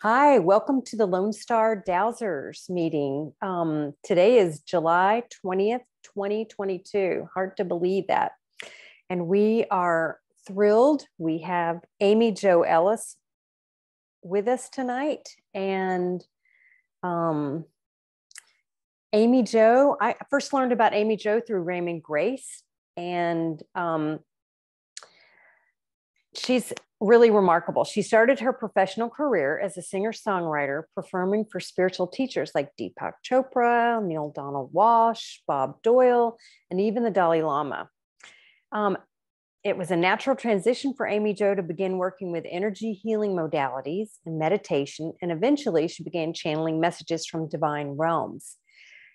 Hi, welcome to the Lone Star Dowsers meeting. Today is July 20th, 2022. Hard to believe that. And we are thrilled. We have Amy Jo Ellis with us tonight. And Amy Jo, I first learned about Amy Jo through Raymond Grace. And she's really remarkable. She started her professional career as a singer-songwriter, performing for spiritual teachers like Deepak Chopra, Neale Donald Walsh, Bob Doyle, and even the Dalai Llama. It was a natural transition for Amy Jo to begin working with energy healing modalities and meditation, and eventually she began channeling messages from divine realms.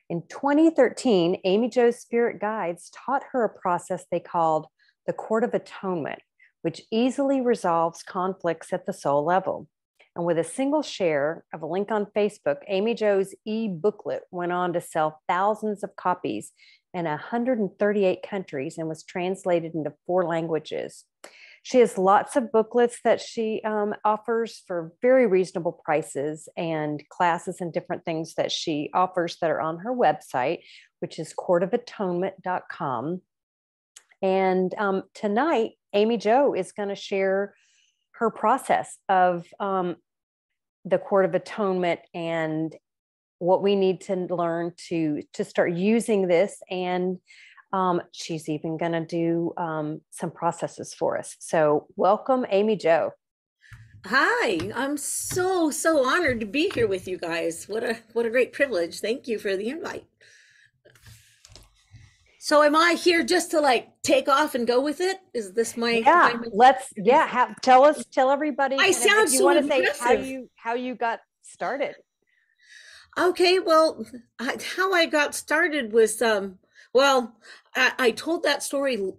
In 2013, Amy Jo's spirit guides taught her a process they called the Court of Atonement, which easily resolves conflicts at the soul level. And with a single share of a link on Facebook, Amy Jo's e-booklet went on to sell thousands of copies in 138 countries and was translated into 4 languages. She has lots of booklets that she offers for very reasonable prices, and classes and different things that she offers that are on her website, which is courtofatonement.com. And tonight, Amy Jo is going to share her process of the Court of Atonement and what we need to learn to start using this. And she's even going to do some processes for us. So welcome, Amy Jo. Hi, I'm so honored to be here with you guys. What a great privilege. Thank you for the invite. So am I here just to like take off and go with it? Is this my tell everybody I sound if you so want to say impressive. how you got started. Okay, well, how I got started was I told that story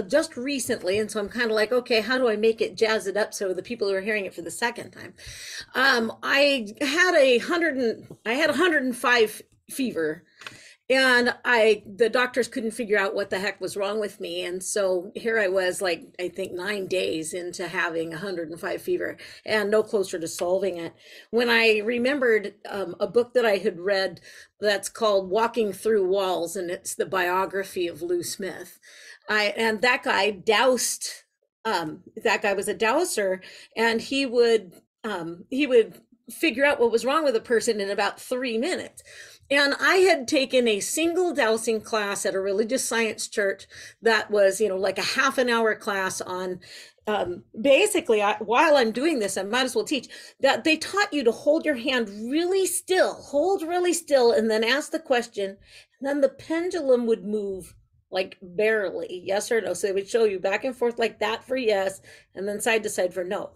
just recently, and so I'm kind of like, okay, how do I make it jazz it up so the people who are hearing it for the second time? I had 105 fever, and the doctors couldn't figure out what the heck was wrong with me. And so here I was, like, I think 9 days into having 105 fever and no closer to solving it, when I remembered a book that I had read that's called Walking Through Walls, and it's the biography of Lou Smith. And that guy that guy was a dowser, and he would figure out what was wrong with a person in about 3 minutes. And I had taken a single dowsing class at a religious science church that was, like a half an hour class on basically, while I'm doing this, I might as well teach that they taught you to hold your hand hold really still, and then ask the question. And then the pendulum would move like barely, yes or no. So they would show you back and forth like that for yes, and then side to side for no.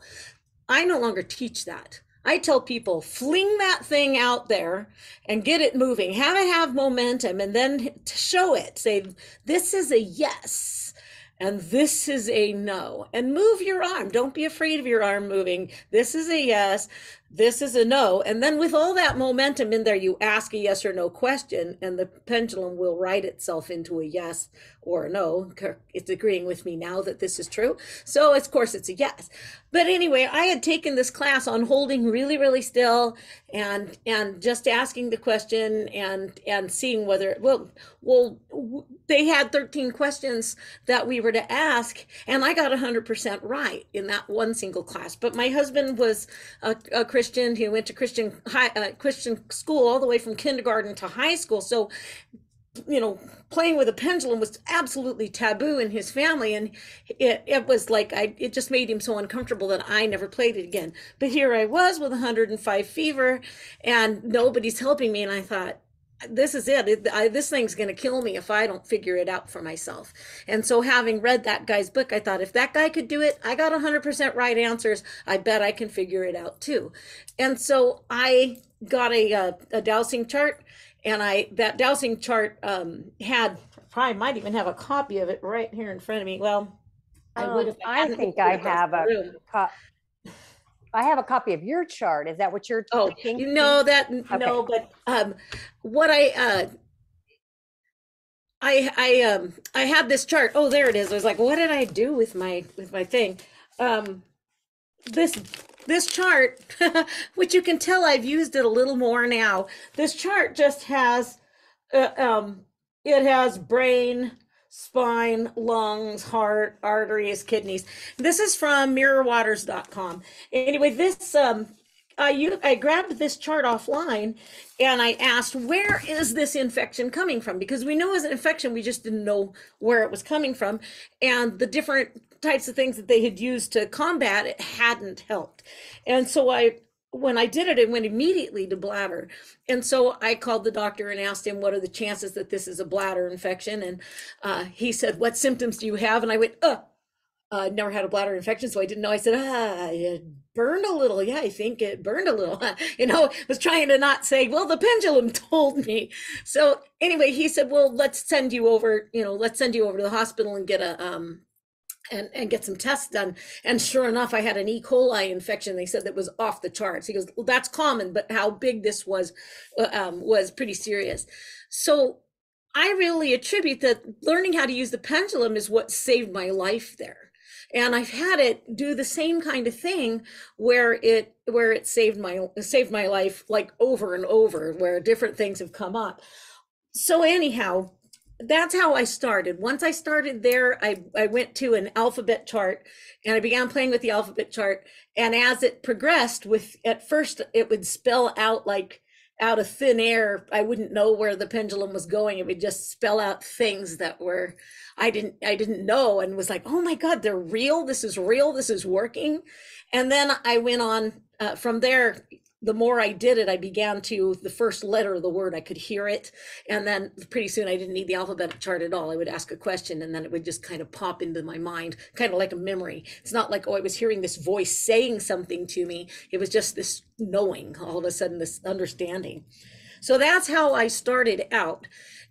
I no longer teach that. I tell people, fling that thing out there and get it moving, have it have momentum, and then show it. Say, this is a yes, and this is a no. And move your arm. Don't be afraid of your arm moving. This is a yes, this is a no. And then with all that momentum in there, you ask a yes or no question, and the pendulum will write itself into a yes or a no. It's agreeing with me now that this is true. So, of course, it's a yes. But anyway, I had taken this class on holding really still and just asking the question and seeing whether, they had 13 questions that we were to ask, and I got 100% right in that one single class. But my husband was a Christian. He went to Christian school all the way from kindergarten to high school. So, playing with a pendulum was absolutely taboo in his family, and it was like it just made him so uncomfortable that I never played it again. But here I was with 105 fever, and nobody's helping me, and I thought, this is it. This thing's going to kill me if I don't figure it out for myself. And so, having read that guy's book, I thought, if that guy could do it, I got 100% right answers. I bet I can figure it out too. And so I got a dowsing chart, and that dowsing chart had, probably might even have a copy of it right here in front of me. Well, I would if I think I have I have a copy of your chart. Is that what you're thinking? No, but what I had this chart. Oh, there it is. I was like, what did I do with my thing? This this chart, which you can tell I've used it a little more now. This chart just has, uh, um, it has brain, spine, lungs, heart, arteries, kidneys. This is from mirrorwaters.com. Anyway, I grabbed this chart offline and I asked, where is this infection coming from? Because we know it's an infection, we just didn't know where it was coming from. And the different types of things that they had used to combat it hadn't helped. And so when I did it, it went immediately to bladder. And so I called the doctor and asked him, what are the chances that this is a bladder infection? And he said, what symptoms do you have? And I went, never had a bladder infection, so I didn't know. I said, it burned a little. Yeah, I think it burned a little. Was trying to not say, well, the pendulum told me. So anyway, he said, well, let's send you over to the hospital and get and get some tests done. And sure enough, I had an E. coli infection. They said that was off the charts. He goes, well, that's common, but how big this was pretty serious. So I really attribute that learning how to use the pendulum is what saved my life there. And I've had it do the same kind of thing where it saved my life, like over and over, where different things have come up. So anyhow, that's how I started. Once I started there, I went to an alphabet chart and I began playing with the alphabet chart. And as it progressed, at first it would spell out like out of thin air. I wouldn't know where the pendulum was going. It would just spell out things that were I didn't know, and was like, oh my God, they're real. This is real. This is working. And then I went on from there. The more I did it, I began to, the first letter of the word, I could hear it. And then pretty soon I didn't need the alphabet chart at all. I would ask a question and then it would just kind of pop into my mind, kind of like a memory. It's not like, oh, I was hearing this voice saying something to me. It was just this knowing, all of a sudden, this understanding. So that's how I started out.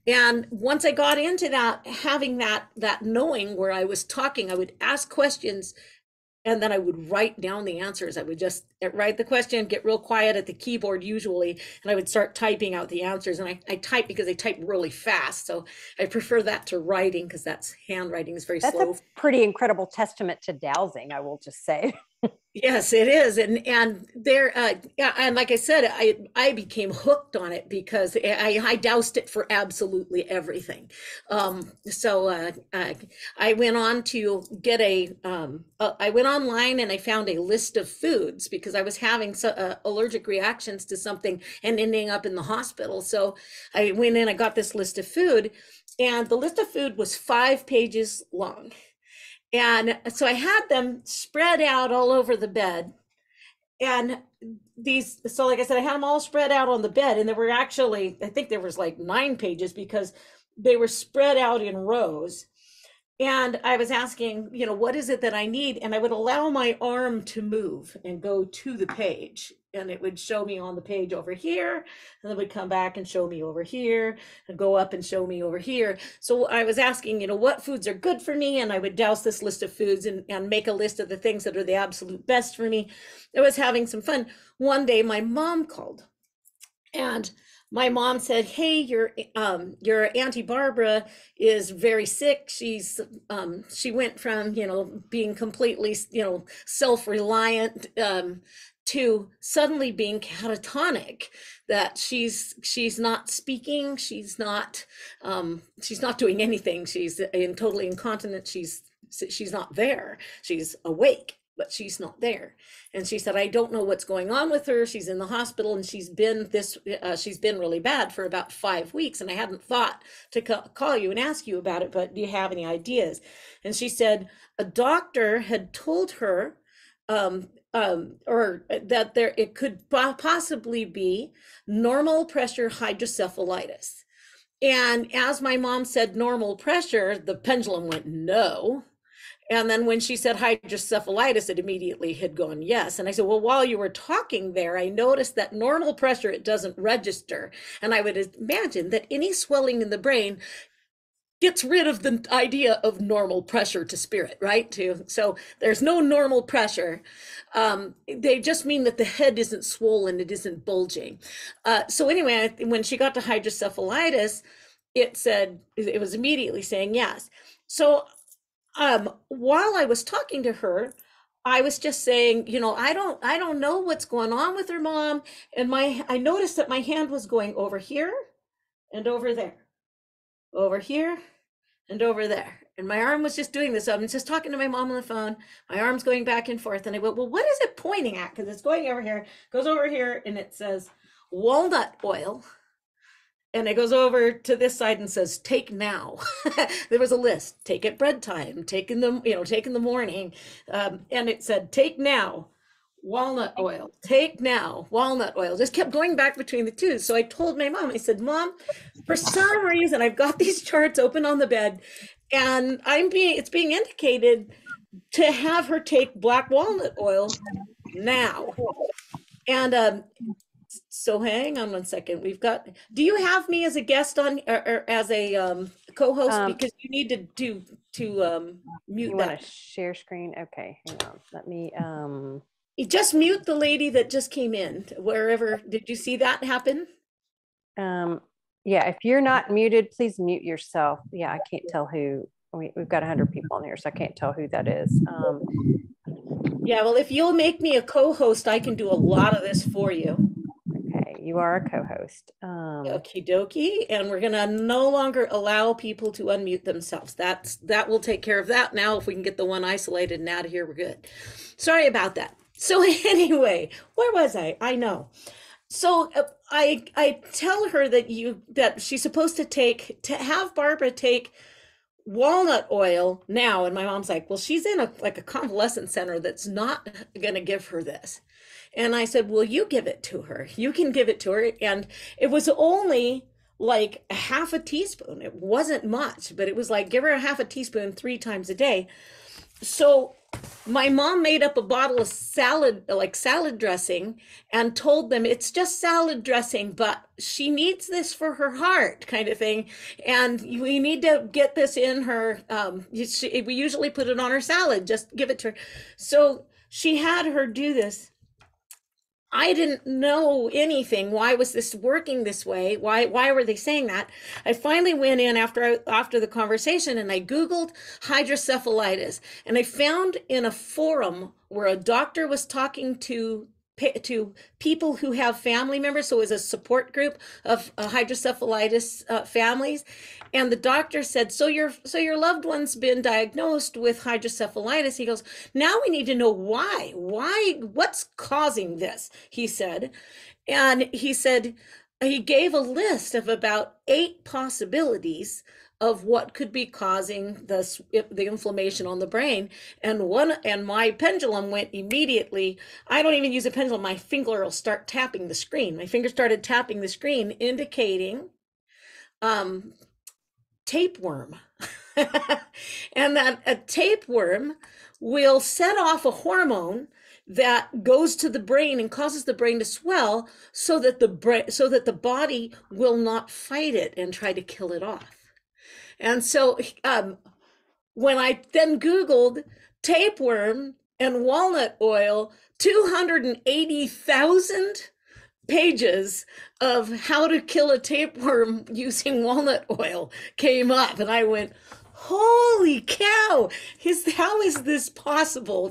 And once I got into that, having that knowing where I was talking, I would ask questions and then I would write down the answers. I would just write the question, get real quiet at the keyboard usually, and I would start typing out the answers. And I type because I type really fast. So I prefer that to writing because handwriting is very slow. That's a pretty incredible testament to dowsing, I will just say. Yes, it is. And there, and like I said, I became hooked on it because I doused it for absolutely everything. So I went on to get I went online and I found a list of foods because I was having allergic reactions to something and ending up in the hospital. So I went in, I got this list of food, and the list of food was 5 pages long. And so I had them spread out all over the bed. And so like I said, I had them all spread out on the bed. And there were actually, I think there was like 9 pages because they were spread out in rows. And I was asking, what is it that I need? And I would allow my arm to move and go to the page. And it would show me on the page over here. And it would come back and show me over here and go up and show me over here. So I was asking, what foods are good for me? And I would douse this list of foods and make a list of the things that are the absolute best for me. I was having some fun. One day my mom called and my mom said, hey, your Auntie Barbara is very sick. She went from, being completely, self-reliant, to suddenly being catatonic, that she's not speaking. She's not doing anything. She's totally incontinent. She's not there. She's awake, but she's not there. And she said, I don't know what's going on with her. She's in the hospital and she's been really bad for about 5 weeks. And I hadn't thought to call you and ask you about it, but do you have any ideas? And she said, a doctor had told her, or that it could possibly be normal pressure hydrocephalitis. And as my mom said normal pressure, the pendulum went no. And then when she said hydrocephalitis, it immediately had gone yes. And I said, well, while you were talking there, I noticed that normal pressure, it doesn't register. And I would imagine that any swelling in the brain gets rid of the idea of normal pressure to spirit, right? So there's no normal pressure. They just mean that the head isn't swollen, it isn't bulging. So anyway, when she got to hydrocephalitis, it was immediately saying yes. So while I was talking to her, I was just saying, I don't know what's going on with her, Mom. And I noticed that my hand was going over here and over there, over here and over there. And my arm was just doing this. So I'm just talking to my mom on the phone. My arm's going back and forth. And I went, well, what is it pointing at? Because it's going over here, goes over here, and it says walnut oil. And it goes over to this side and says, take now. There was a list, take at bread time, take in the morning. And it said, take now, walnut oil, take now, walnut oil. Just kept going back between the two. So I told my mom, I said, Mom, for some reason, I've got these charts open on the bed, and it's being indicated to have her take black walnut oil now. And so hang on one second. Do you have me as a guest on, or as a co-host? Because you need to mute you that. Want to share screen? Okay, hang on. Let me, You just mute the lady that just came in, wherever. Did you see that happen? Yeah, if you're not muted, please mute yourself. Yeah, I can't tell who, we've got 100 people in here, so I can't tell who that is. Yeah, well, if you'll make me a co-host, I can do a lot of this for you. Okay, you are a co-host. Okie dokie, and we're gonna no longer allow people to unmute themselves. That will take care of that now. If we can get the one isolated and out of here, we're good. Sorry about that. So anyway, where was I? I know. So I tell her that she's supposed to have Barbara take walnut oil now, and my mom's like, well, she's in a convalescent center that's not going to give her this. And I said, well, you give it to her. You can give it to her. And it was only like a half a teaspoon. It wasn't much, but it was like, give her a half a teaspoon 3 times a day. So my mom made up a bottle of salad dressing, and told them it's just salad dressing, but she needs this for her heart, kind of thing. And we need to get this in her. We usually put it on her salad, just give it to her. So she had her do this. I didn't know anything. Why was this working this way? Why were they saying that? I finally went in after the conversation, and I Googled hydrocephalitis, and I found in a forum where a doctor was talking to people who have family members. So it was a support group of hydrocephalitis families. And the doctor said, so your loved one's been diagnosed with hydrocephalitis. He goes, now we need to know why, what's causing this, he said. And he said, he gave a list of about 8 possibilities of what could be causing the inflammation on the brain. And my pendulum went immediately. I don't even use a pendulum. My finger will start tapping the screen. My finger started tapping the screen, indicating tapeworm. And that a tapeworm will set off a hormone that goes to the brain and causes the brain to swell, so that the body will not fight it and try to kill it off. And so when I then Googled tapeworm and walnut oil, 280,000 pages of how to kill a tapeworm using walnut oil came up. And I went, holy cow, how is this possible,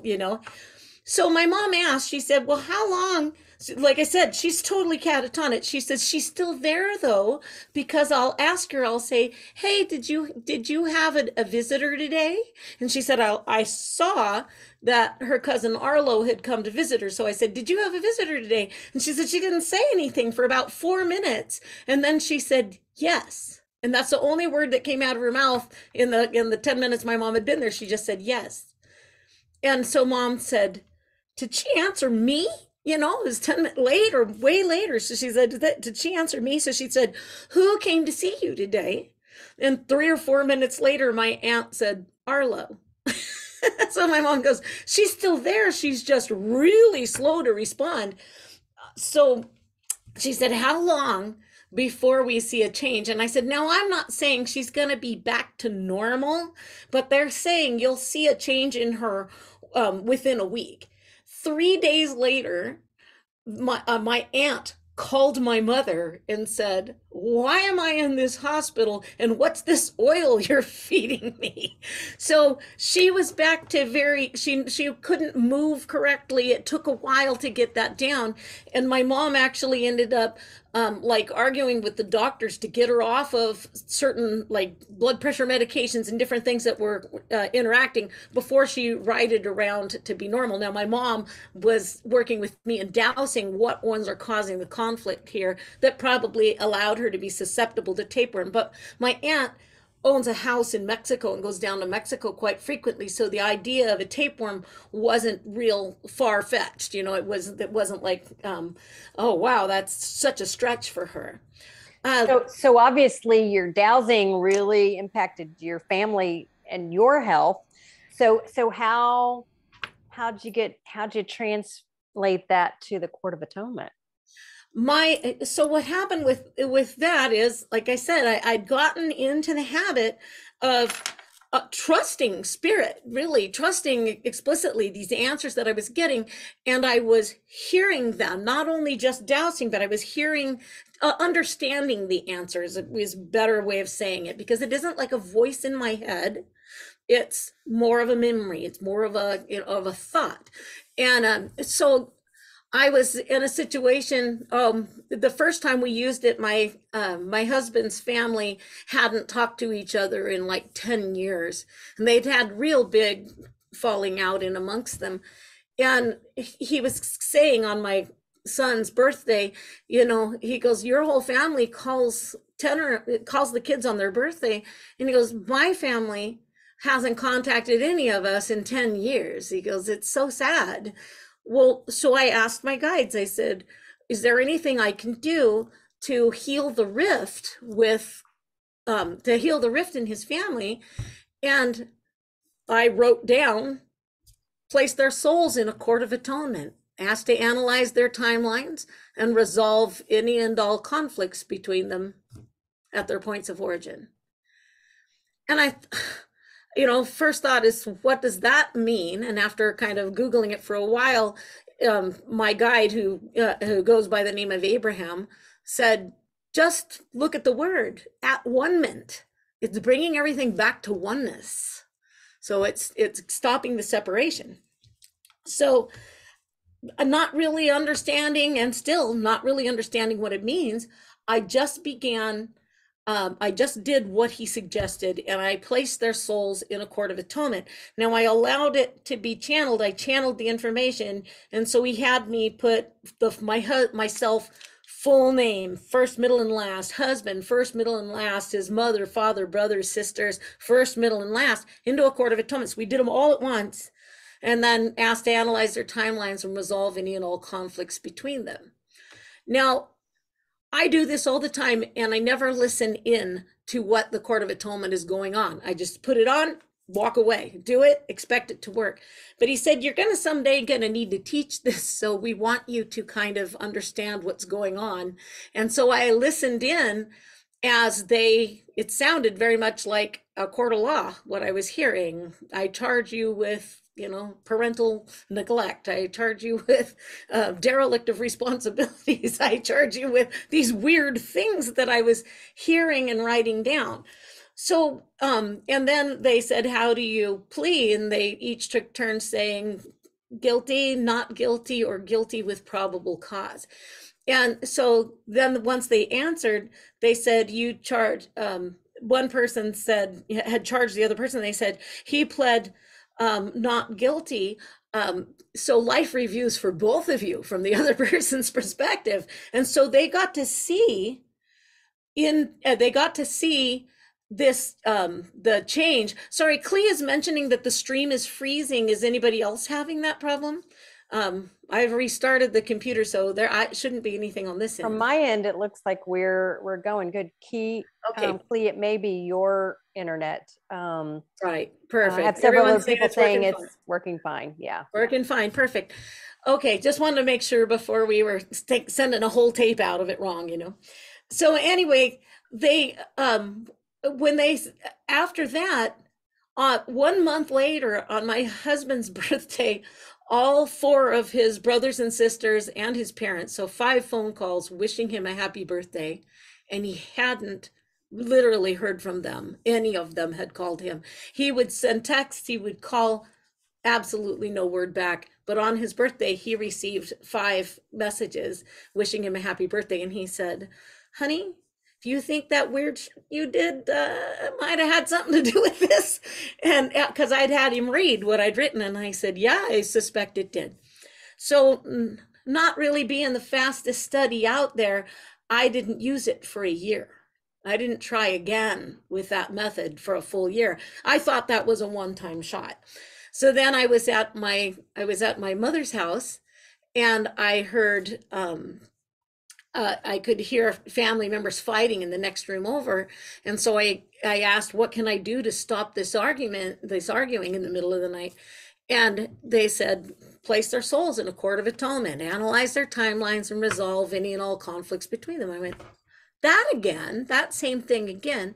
So my mom asked, she said, well, how long? Like I said, she's totally catatonic. She says she's still there though, because I'll ask her, I'll say, hey, did you have a visitor today? And she said, I saw that her cousin Arlo had come to visit her. So I said, did you have a visitor today? And she said she didn't say anything for about 4 minutes. And then she said, yes. And that's the only word that came out of her mouth in the 10 minutes my mom had been there. She just said, yes. And so Mom said, did she answer me? It was 10 minutes late or way later. So she said, did she answer me? So she said, who came to see you today? And 3 or 4 minutes later, my aunt said, Arlo. So my mom goes, she's still there. She's just really slow to respond. So she said, how long before we see a change? And I said, now I'm not saying she's going to be back to normal, but they're saying you'll see a change in her within a week. 3 days later, my aunt called my mother and said, "Why am I in this hospital? And what's this oil you're feeding me?" So she was back to she couldn't move correctly. It took a while to get that down. And my mom actually ended up like arguing with the doctors to get her off of certain like blood pressure medications and different things that were interacting before she righted around to be normal. Now, my mom was working with me and dowsing what ones are causing the conflict here that probably allowed her to be susceptible to tapeworm. But my aunt owns a house in Mexico and goes down to Mexico quite frequently. So the idea of a tapeworm wasn't real far-fetched. You know, it wasn't like, oh, wow, that's such a stretch for her. So obviously your dowsing really impacted your family and your health. So how'd you translate that to the Court of Atonement? So what happened with that is, like I said, I'd gotten into the habit of trusting spirit, really trusting explicitly these answers that I was getting, and I was hearing them, not only just dowsing, but I was hearing, understanding the answers. It was a better way of saying it, because it isn't like a voice in my head. It's more of a memory. It's more of a thought. And so I was in a situation, the first time we used it, my husband's family hadn't talked to each other in like 10 years. And they'd had real big falling out in amongst them. And he was saying on my son's birthday, you know, he goes, "Your whole family calls the kids on their birthday." And he goes, "My family hasn't contacted any of us in 10 years. He goes, "It's so sad." Well, so I asked my guides, I said, "Is there anything I can do to heal the rift in his family?" And I wrote down, place their souls in a court of atonement, asked to analyze their timelines and resolve any and all conflicts between them at their points of origin. And first thought is, what does that mean? And after kind of Googling it for a while, my guide, who goes by the name of Abraham, said, just look at the word, at one-ment. It's bringing everything back to oneness. So it's stopping the separation. So not really understanding, and still not really understanding what it means, I just did what he suggested, and I placed their souls in a court of atonement. Now, I allowed it to be channeled. I channeled the information, and so he had me put myself, full name, first, middle, and last, husband, first, middle, and last, his mother, father, brothers, sisters, first, middle, and last, into a court of atonement. So we did them all at once, and then asked to analyze their timelines and resolve any and all conflicts between them. Now, I do this all the time, and I never listen in to what the Court of Atonement is going on. I just put it on, walk away, do it, expect it to work. But he said, you're someday going to need to teach this, so we want you to kind of understand what's going on. And so I listened in as it sounded very much like a court of law, what I was hearing. I charge you with parental neglect. I charge you with derelict of responsibilities. I charge you with these weird things that I was hearing and writing down. So, and then they said, how do you plea? And they each took turns saying guilty, not guilty, or guilty with probable cause. And so then once they answered, they said, you charge, one person had charged the other person. They said, he pled not guilty. So life reviews for both of you from the other person's perspective. And so they got to see this, the change. Sorry, Clea is mentioning that the stream is freezing. Is anybody else having that problem? I've restarted the computer, so there shouldn't be anything on this end. From my end, it looks like we're going good. Clea, it may be your internet. Right, perfect. I have several other people saying it's working fine. Yeah, working fine, perfect. Okay, just wanted to make sure before we were sending a whole tape out of it wrong, So anyway, they after that, 1 month later, on my husband's birthday, all 4 of his brothers and sisters and his parents, so 5 phone calls wishing him a happy birthday, and he hadn't literally heard from them. Any of them had called him. He would send texts, he would call, absolutely no word back. But on his birthday, he received 5 messages wishing him a happy birthday, and he said, honey, if you think that weird you did might have had something to do with this, and because I'd had him read what I'd written, and I said, yeah, I suspect it did. So not really being the fastest study out there, I didn't use it for a year. I didn't try again with that method for a full year. I thought that was a one-time shot. So then I was at my mother's house, and I heard I could hear family members fighting in the next room over. And so I asked, what can I do to stop this arguing in the middle of the night? And they said, place their souls in a court of atonement, analyze their timelines, and resolve any and all conflicts between them. I went, that again, that same thing again.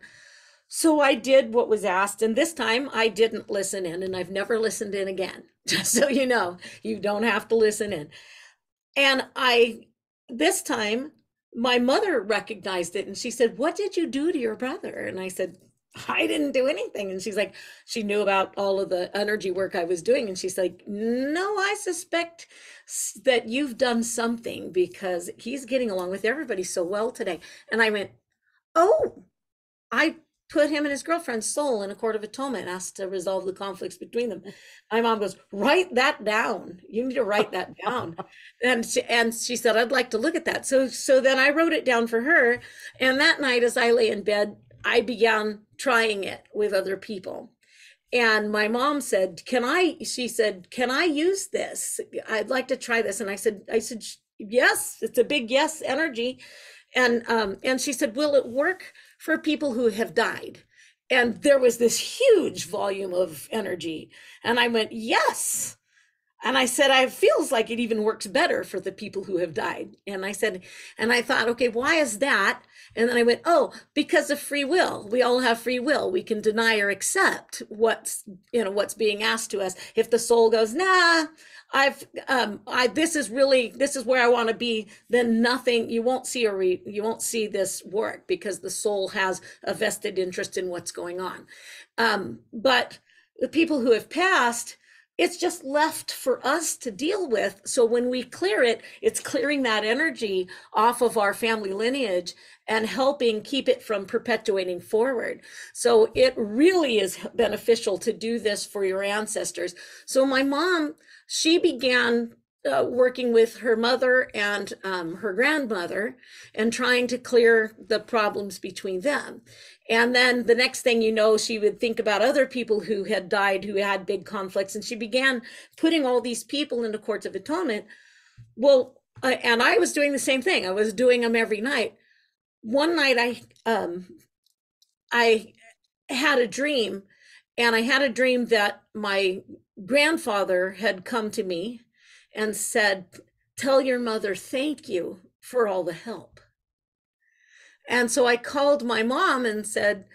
So I did what was asked, and this time I didn't listen in, and I've never listened in again. Just so you know, you don't have to listen in. And this time, my mother recognized it, and she said, what did you do to your brother? And I said, I didn't do anything. And she's like, she knew about all of the energy work I was doing. And she's like, no, I suspect that you've done something, because he's getting along with everybody so well today. And I went, oh, I put him and his girlfriend's soul in a court of atonement, asked to resolve the conflicts between them. My mom goes, write that down. You need to write that down. And she said, I'd like to look at that. So then I wrote it down for her. And that night, as I lay in bed, I began trying it with other people. And my mom said, she said, can I use this? I'd like to try this. And I said, yes, it's a big yes energy. And she said, will it work for people who have died? And there was this huge volume of energy. And I went, yes. And I said, it feels like it even works better for the people who have died. And I said, and I thought, okay, why is that? And then I went, oh, because of free will. We all have free will. We can deny or accept what's being asked to us. If the soul goes, nah, this is where I want to be, then nothing, you won't see this work, because the soul has a vested interest in what's going on. But the people who have passed, it's just left for us to deal with. So when we clear it, it's clearing that energy off of our family lineage and helping keep it from perpetuating forward. So it really is beneficial to do this for your ancestors. So my mom, she began working with her mother and her grandmother and trying to clear the problems between them. And then the next thing you know, she would think about other people who had died, who had big conflicts, and she began putting all these people into courts of atonement. Well, and I was doing the same thing. I was doing them every night. One night I had a dream, and I had a dream that my grandfather had come to me and said, tell your mother thank you for all the help. And so I called my mom and said,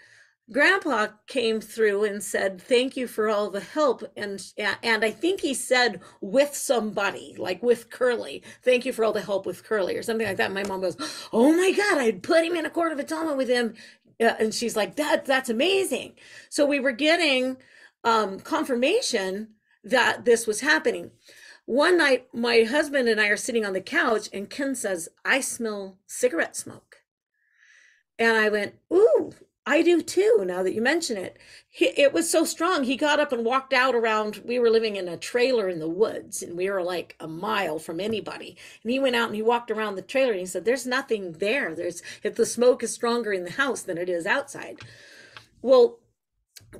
Grandpa came through and said, thank you for all the help. And I think he said with somebody, like with Curly, thank you for all the help with Curly or something like that. My mom goes, oh my God, I'd put him in a court of atonement with him. And she's like, that's amazing. So we were getting confirmation that this was happening. One night, my husband and I are sitting on the couch, and Ken says, I smell cigarette smoke. And I went, ooh, I do too, now that you mention it. It was so strong. He got up and walked out around, we were living in a trailer in the woods, and we were like a mile from anybody. And he went out and he walked around the trailer, and he said, there's nothing there. If the smoke is stronger in the house than it is outside. Well,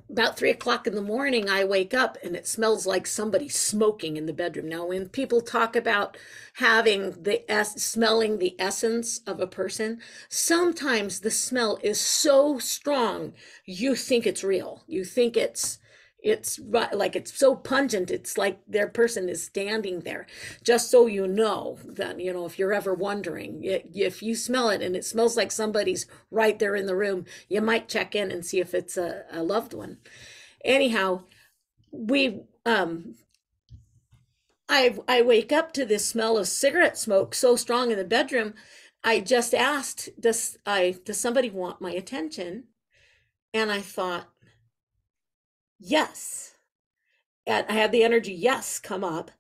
about 3 o'clock in the morning, I wake up and it smells like somebody smoking in the bedroom. Now, when people talk about smelling the essence of a person, sometimes the smell is so strong, you think it's real. You think it's like it's so pungent, it's like their person is standing there. Just so you know that, if you're ever wondering, if you smell it and it smells like somebody's right there in the room, you might check in and see if it's a loved one. Anyhow, I wake up to this smell of cigarette smoke so strong in the bedroom. I just asked, does somebody want my attention? And I thought, yes. And I had the energy yes come up.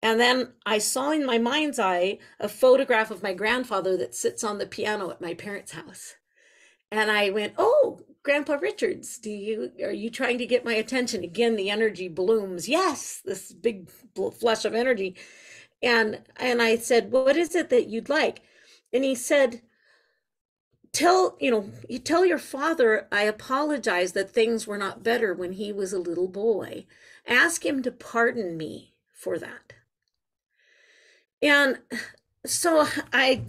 And then I saw in my mind's eye a photograph of my grandfather that sits on the piano at my parents' house. And I went, "Oh, Grandpa Richards, are you trying to get my attention?" Again, the energy blooms. Yes, this big flush of energy. And I said, "What is it that you'd like?" And he said, you tell your father I apologize that things were not better when he was a little boy. Ask him to pardon me for that." And so I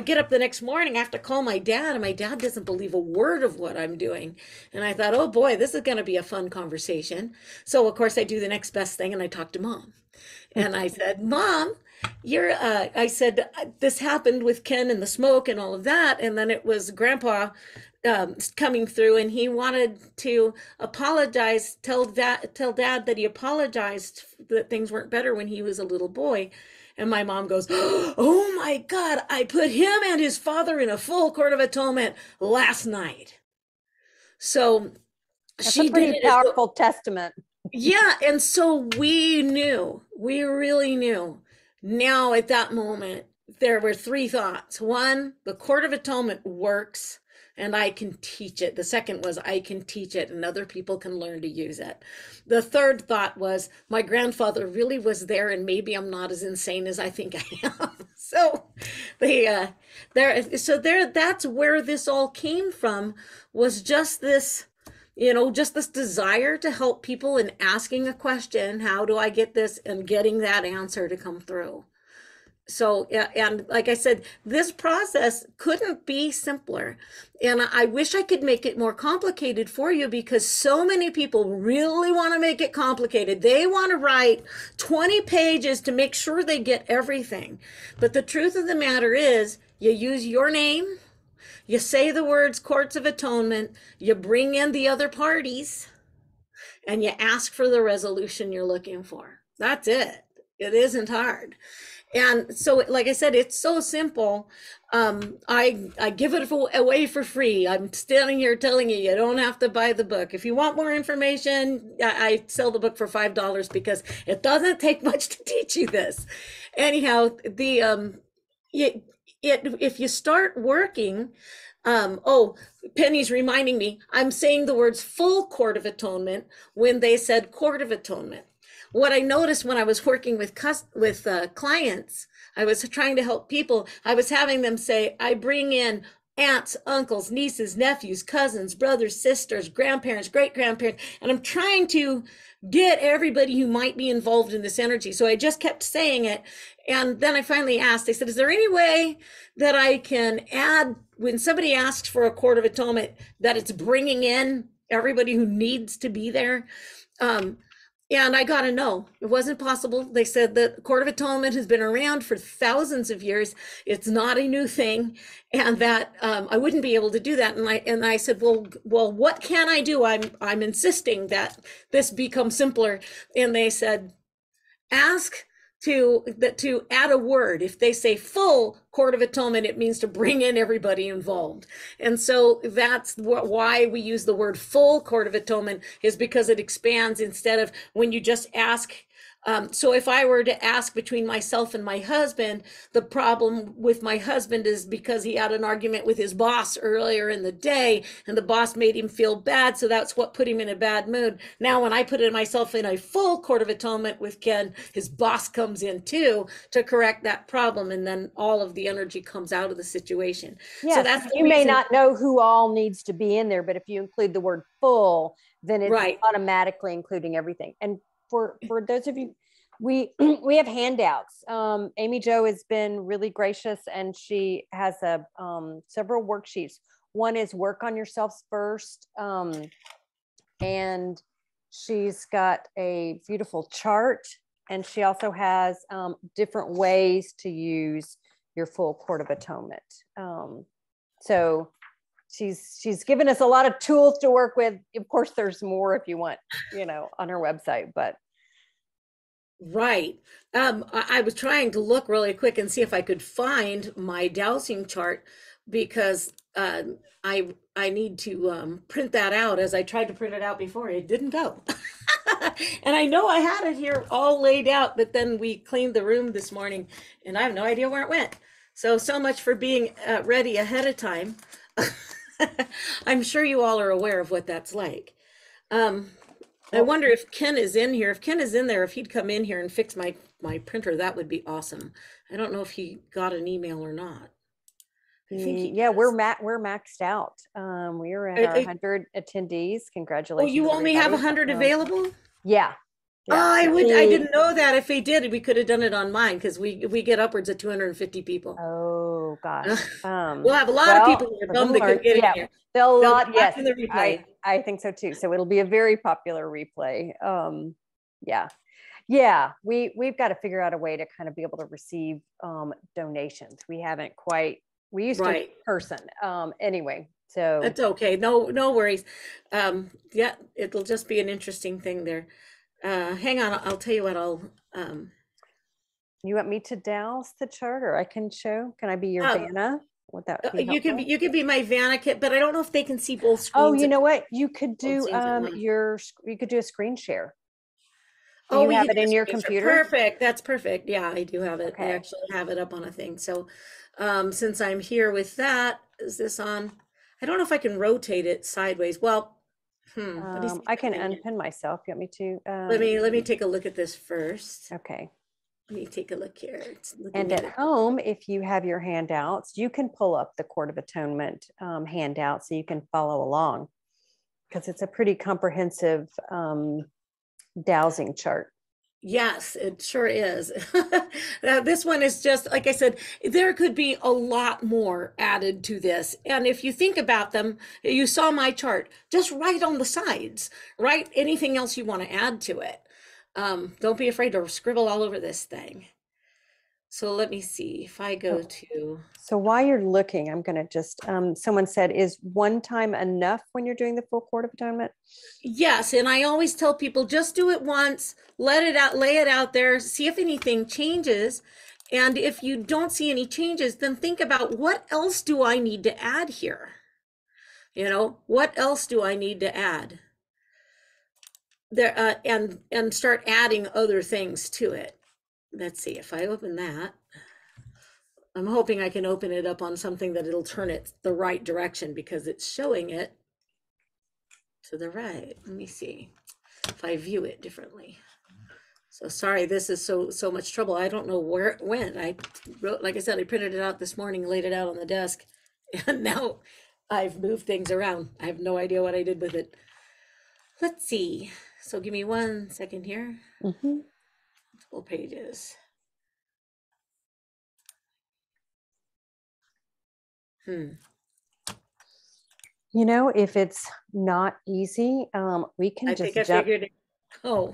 get up the next morning, I have to call my dad, and my dad doesn't believe a word of what I'm doing. And I thought, oh boy, this is going to be a fun conversation. So of course I do the next best thing and I talk to Mom. And I said, "Mom, I said, this happened with Ken and the smoke and all of that. And then it was Grandpa coming through, and he wanted to apologize, tell Dad that he apologized that things weren't better when he was a little boy." And my mom goes, "Oh my God, I put him and his father in a full Court of Atonement last night." So That's she a pretty did powerful testament. Yeah. And so we really knew. Now at that moment, there were three thoughts. One, the Court of Atonement works and I can teach it. The second was, I can teach it and other people can learn to use it. The third thought was, my grandfather really was there and maybe I'm not as insane as I think I am. So that's where this all came from, was just this, just this desire to help people and asking a question, how do I get this, and getting that answer to come through. So, and like I said, this process couldn't be simpler. And I wish I could make it more complicated for you, because so many people really want to make it complicated. They want to write 20 pages to make sure they get everything. But the truth of the matter is, you use your name, you say the words Courts of Atonement, you bring in the other parties, and you ask for the resolution you're looking for. That's it. It isn't hard. And so, like I said, it's so simple. I give it away for free. I'm standing here telling you don't have to buy the book. If you want more information, I sell the book for $5 because it doesn't take much to teach you this. Anyhow, if you start working, Penny's reminding me, I'm saying the words full Court of Atonement when they said Court of Atonement. What I noticed when I was working with clients, I was trying to help people. I was having them say, I bring in aunts, uncles, nieces, nephews, cousins, brothers, sisters, grandparents, great-grandparents, and I'm trying to get everybody who might be involved in this energy. So I just kept saying it. And then I finally asked, I said, is there any way that I can add, when somebody asks for a Court of Atonement, that it's bringing in everybody who needs to be there? And I got a no. It wasn't possible. They said that the Court of Atonement has been around for thousands of years. It's not a new thing, and that I wouldn't be able to do that. And I said, well, what can I do? I'm insisting that this become simpler. And they said, ask to add a word. If they say full Court of Atonement, it means to bring in everybody involved. And so that's why we use the word full Court of Atonement, is because it expands instead of when you just ask. So if I were to ask between myself and my husband, the problem with my husband is because he had an argument with his boss earlier in the day and the boss made him feel bad. So that's what put him in a bad mood. Now, when I put myself in a full Court of Atonement with Ken, his boss comes in too to correct that problem. And then all of the energy comes out of the situation. Yes, so that's you may not know who all needs to be in there, but if you include the word full, then it's right. automatically including everything. And for those of you, we have handouts. Amy Jo has been really gracious, and she has several worksheets. One is work on yourselves first, and she's got a beautiful chart, and she also has different ways to use your full Court of Atonement. So she's given us a lot of tools to work with. Of course, there's more if you want, on her website, but Right. I was trying to look really quick and see if I could find my dowsing chart because I need to print that out. As I tried to print it out before, it didn't go. And I know I had it here all laid out, but then we cleaned the room this morning and I have no idea where it went. So much for being ready ahead of time. I'm sure you all are aware of what that's like. I wonder if Ken is in here. If Ken is in there, if he'd come in here and fix my printer, that would be awesome. I don't know if he got an email or not. I think Yeah, we're maxed out. We are at our 100 attendees. Congratulations. Oh, you only have 100 available? Yeah. Oh, I didn't know that. If they did, we could have done it on mine because we get upwards of 250 people. Oh gosh. We'll have a lot of people who are bummed they couldn't get in here. They'll lot, yes. In the replay. I think so too. So it'll be a very popular replay. Yeah. We've got to figure out a way to kind of be able to receive donations. We haven't quite. We used to in person. Anyway, so that's okay. No worries. Yeah, it'll just be an interesting thing there. Hang on, I'll tell you what. You want me to douse the chart, or I can show? Can I be your Vanna? Would that be helpful? You can be my Vanna kit, but I don't know if they can see both screens. Oh, you know what? You could do you could do a screen share. Do you have it in your computer? Perfect. That's perfect. Yeah, I do have it. Okay. I actually have it up on a thing. So since I'm here with that, is this on? I don't know if I can rotate it sideways. Well, I can unpin myself. You want me to? Let me take a look at this first. Okay. Let me take a look here. And at home, if you have your handouts, you can pull up the Court of Atonement handout so you can follow along, because it's a pretty comprehensive dowsing chart. Yes, it sure is. This one is just, like I said, there could be a lot more added to this. And if you think about them, you saw my chart, just write on the sides, write anything else you want to add to it. Don't be afraid to scribble all over this thing. So let me see if I go to. So while you're looking, I'm going to just, someone said, is one time enough when you're doing the full Court of Atonement? Yes. And I always tell people, just do it once, let it out, lay it out there, see if anything changes. And if you don't see any changes, then think about, what else do I need to add here? You know, what else do I need to add? There, and start adding other things to it. Let's see if I open that. I'm hoping I can open it up on something that it'll turn it the right direction, because it's showing it to the right. Let me see if I view it differently. So sorry, this is so much trouble. I don't know where it went. I wrote, like I said, I printed it out this morning, laid it out on the desk, and now I've moved things around. I have no idea what I did with it. Let's see. So give me 1 second here. Multiple pages. You know, if it's not easy, we can just jump. I figured it. Oh,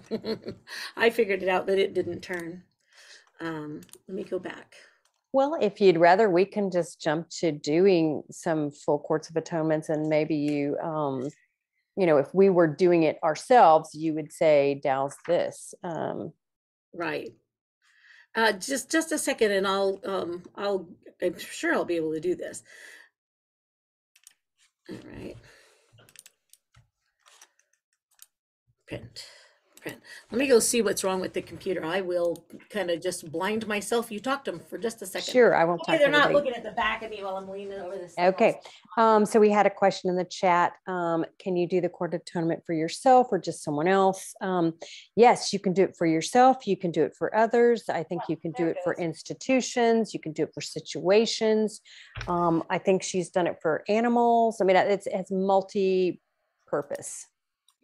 I figured it out, but it didn't turn. Let me go back. Well, if you'd rather, we can just jump to doing some full Courts of Atonements, and maybe you, you know, if we were doing it ourselves, you would say, douse this. Right. Just a second, and I'm sure I'll be able to do this. All right. Print. Let me go see what's wrong with the computer. I will kind of just blind myself. You talk to them for just a second. Sure, I won't talk to They're not looking at the back of me while I'm leaning over this. Okay. So we had a question in the chat. Can you do the Court of Atonement for yourself or just someone else? Yes, you can do it for yourself. You can do it for others. I think you can do it for institutions. You can do it for situations. I think she's done it for animals. I mean, it's multi-purpose.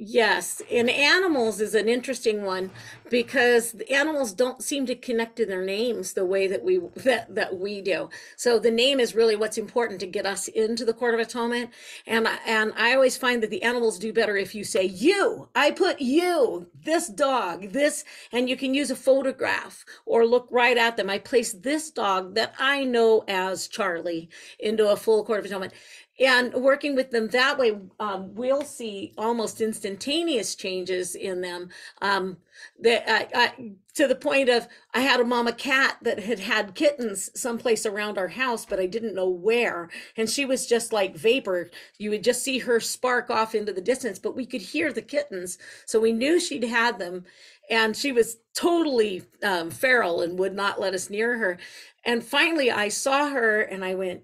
Yes, and animals is an interesting one, because the animals don't seem to connect to their names the way that we do. So the name is really what's important to get us into the Court of Atonement. And I always find that the animals do better if you say you. I put you, this dog, this, and you can use a photograph or look right at them. I place this dog that I know as Charlie into a full Court of Atonement. And working with them that way, we'll see almost instantaneous changes in them. To the point of, I had a mama cat that had kittens someplace around our house, but I didn't know where. And she was just like vapor. You would just see her spark off into the distance, but we could hear the kittens. So we knew she'd had them. And she was totally feral and would not let us near her. And finally I saw her and I went,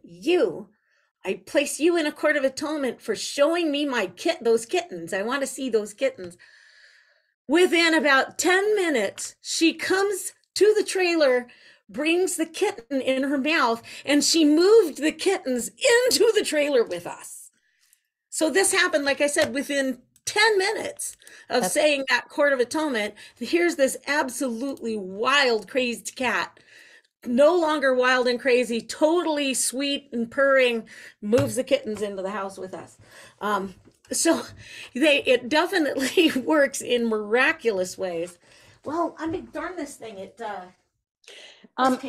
I place you in a court of atonement for showing me those kittens. I want to see those kittens. Within about 10 minutes, she comes to the trailer, brings the kitten in her mouth, and she moved the kittens into the trailer with us. So this happened, like I said, within 10 minutes of saying that court of atonement. Here's this absolutely wild, crazed cat, no longer wild and crazy, totally sweet and purring, moves the kittens into the house with us. So it definitely works in miraculous ways. Well, I mean, darn this thing.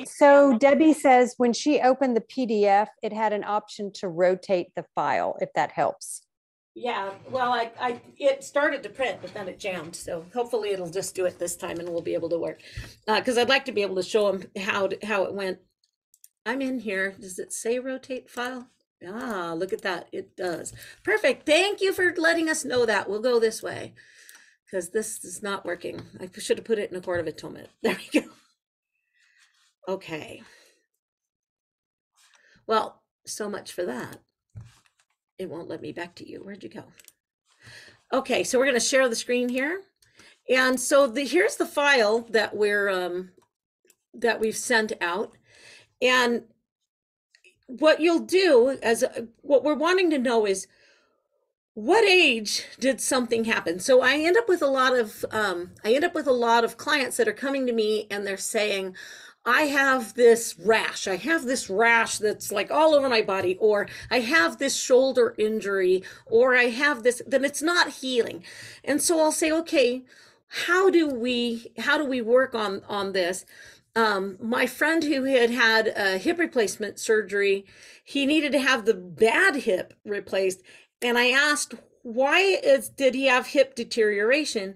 So Debbie says when she opened the PDF, it had an option to rotate the file, if that helps. Yeah, well, it started to print, but then it jammed. So hopefully it'll just do it this time and we'll be able to work. Because I'd like to be able to show them how it went. I'm in here. Does it say rotate file? Ah, look at that. It does. Perfect. Thank you for letting us know that. We'll go this way because this is not working. I should have put it in a court of atonement. There we go. Okay. Well, so much for that. It won't let me back to you. Where'd you go? Okay, so we're going to share the screen here. And so here's the file that we've sent out. And what you'll do what we're wanting to know is, what age did something happen? So I end up with a lot of clients that are coming to me and they're saying, I have this rash that's like all over my body, or I have this shoulder injury, or I have this, then it's not healing. And so I'll say, okay, how do we work on this? My friend who had a hip replacement surgery, he needed to have the bad hip replaced. And I asked, did he have hip deterioration?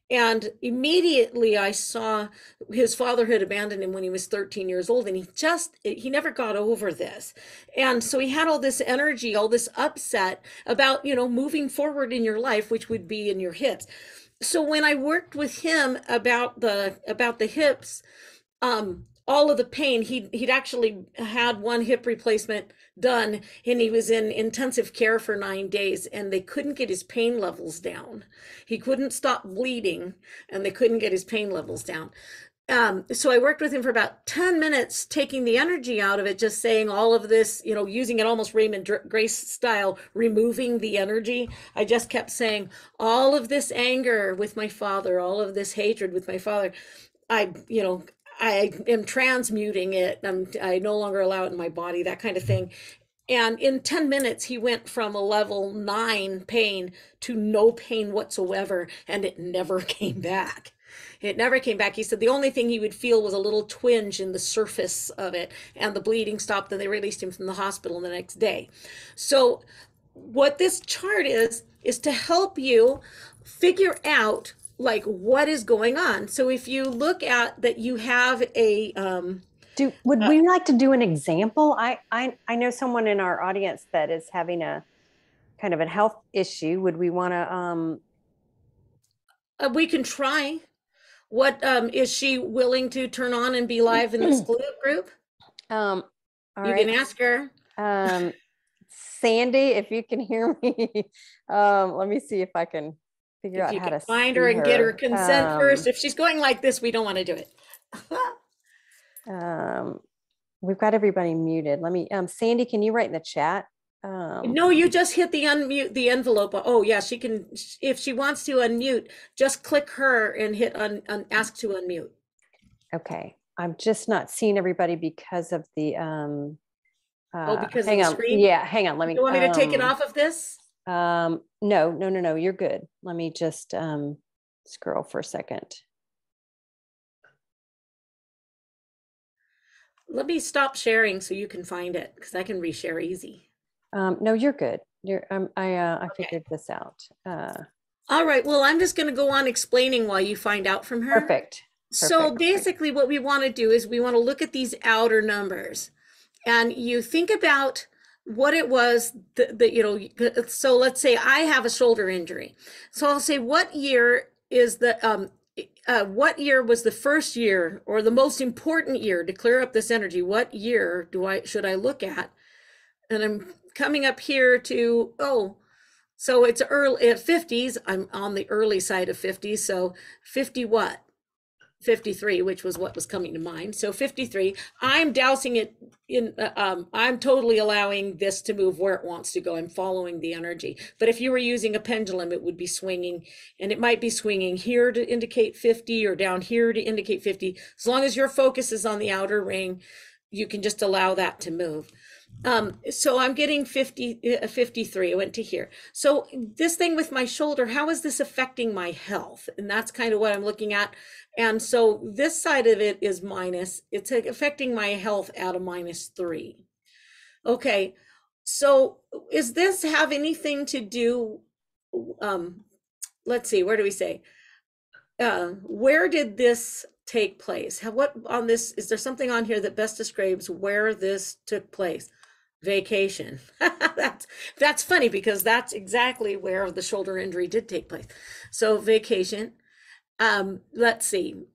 And immediately I saw his father had abandoned him when he was 13 years old, and he never got over this. And so he had all this energy, all this upset about, moving forward in your life, which would be in your hips. So when I worked with him about the hips, all of the pain, he'd actually had one hip replacement done, and he was in intensive care for 9 days, and they couldn't get his pain levels down. He couldn't stop bleeding, and they couldn't get his pain levels down. So I worked with him for about 10 minutes, taking the energy out of it, just saying all of this, using it almost Raymond Grace style, removing the energy. I just kept saying all of this anger with my father, all of this hatred with my father. I am transmuting it. I no longer allow it in my body, that kind of thing. And in 10 minutes, he went from a level 9 pain to no pain whatsoever. And it never came back. It never came back. He said the only thing he would feel was a little twinge in the surface of it, and the bleeding stopped, and they released him from the hospital the next day. So what this chart is to help you figure out what is going on. So if you look at that, you have a would we like to do an example? I know someone in our audience that is having a kind of a health issue. Would we want to we can try. What is she willing to turn on and be live in this group? All you right. can ask her. Sandy, if you can hear me, let me see if I can figure out how to find her and get her consent first. If she's going like this, we don't want to do it. We've got everybody muted. Let me, Sandy, can you write in the chat? No, you just hit the unmute the envelope. Oh yeah, she can, if she wants to unmute, just click her and hit ask to unmute. Okay. I'm just not seeing everybody because of the, because hang of the on. screen? Yeah, hang on. Let me, you want me to take it off of this? No, you're good. Let me just scroll for a second. Let me stop sharing so you can find it, because I can reshare easy. No, you're good. I figured this out. All right. Well, I'm just going to go on explaining while you find out from her. Perfect. So basically what we want to do is we want to look at these outer numbers, and you think about what it was that, you know, so let's say I have a shoulder injury. So I'll say, what year is what year was the first year or the most important year to clear up this energy? What year should I look at? And I'm coming up here to, so it's early at 50s. I'm on the early side of 50s. So 50 what? 53, which was what was coming to mind. So 53, I'm dousing it in, I'm totally allowing this to move where it wants to go. I'm following the energy. But if you were using a pendulum, it would be swinging, and it might be swinging here to indicate 50 or down here to indicate 50. As long as your focus is on the outer ring, you can just allow that to move. So I'm getting 53. I went to here. So this thing with my shoulder, how is this affecting my health? And that's kind of what I'm looking at. And so this side of it is minus. It's affecting my health at a -3. Okay. So is this have anything to do? Let's see. Where do we say? Where did this take place? What on this? Is there something on here that best describes where this took place? Vacation. That's funny, because that's exactly where the shoulder injury did take place. So vacation. Let's see.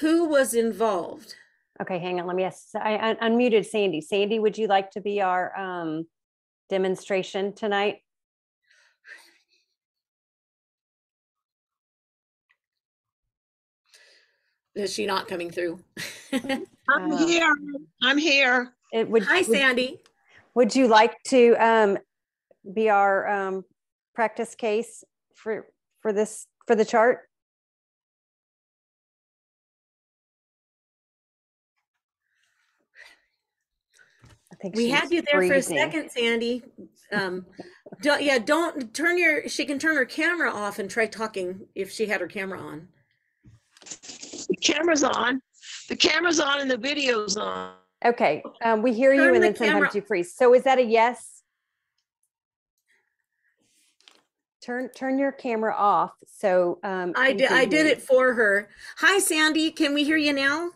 Who was involved? Okay, hang on. Let me ask. I unmuted Sandy. Sandy, would you like to be our demonstration tonight? Is she not coming through? I'm here. I'm here. Hi, Sandy. Would you like to be our practice case for the chart? I think we had you there for a second, Sandy. Don't turn she can turn her camera off and try talking if she had her camera on. The camera's on. The camera's on and the video's on. Okay, we hear you, and then sometimes you freeze. So is that a yes? Turn your camera off. So I did it for her. Hi, Sandy. Can we hear you now?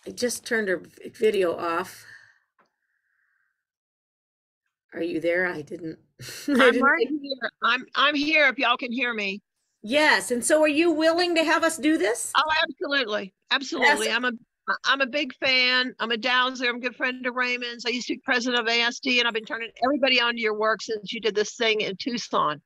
I just turned her video off. Are you there? I didn't. I'm right here. I'm here if y'all can hear me. Yes. And so are you willing to have us do this? Oh, absolutely. Absolutely. Yes. I'm a big fan. I'm a Dowser. I'm a good friend of Raymond's. I used to be president of ASD, and I've been turning everybody onto your work since you did this thing in Tucson.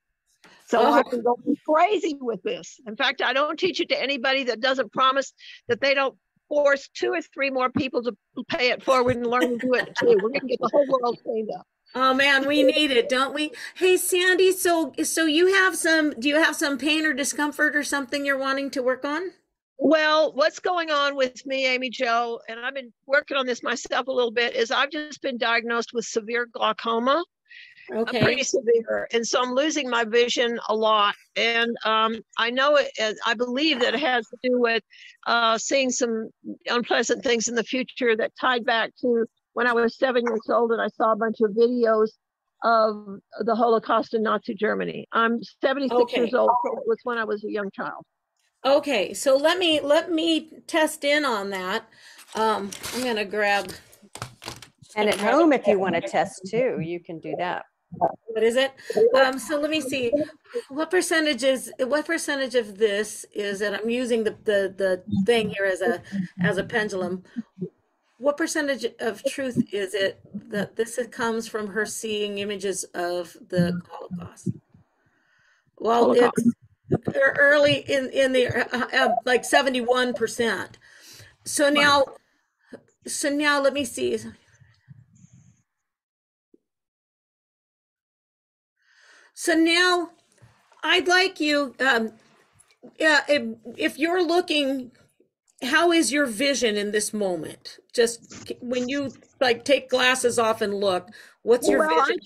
So I've been going crazy with this. In fact, I don't teach it to anybody that doesn't promise that they don't force 2 or 3 more people to pay it forward and learn to do it too. We're going to get the whole world cleaned up. Oh man, we need it, don't we? Hey, Sandy, so you have do you have some pain or discomfort or something you're wanting to work on? Well, what's going on with me, Amy Jo, and I've been working on this myself a little bit, is I've just been diagnosed with severe glaucoma. Okay. Pretty severe. And so I'm losing my vision a lot. And I know I believe that it has to do with seeing some unpleasant things in the future that tied back to when I was 7 years old and I saw a bunch of videos of the Holocaust in Nazi Germany. I'm 76 years old, so it was when I was a young child. Okay, so let me test in on that. I'm gonna grab. And at home, if you want to test too, you can do that. What is it? So let me see. What percentage of this is that I'm using the thing here as a pendulum? What percentage of truth is it that this comes from her seeing images of the Holocaust? Well, it's early in the like 71%. So now let me see. So now I'd like you, if you're looking, how is your vision in this moment? Just when you like take glasses off and look, what's your vision?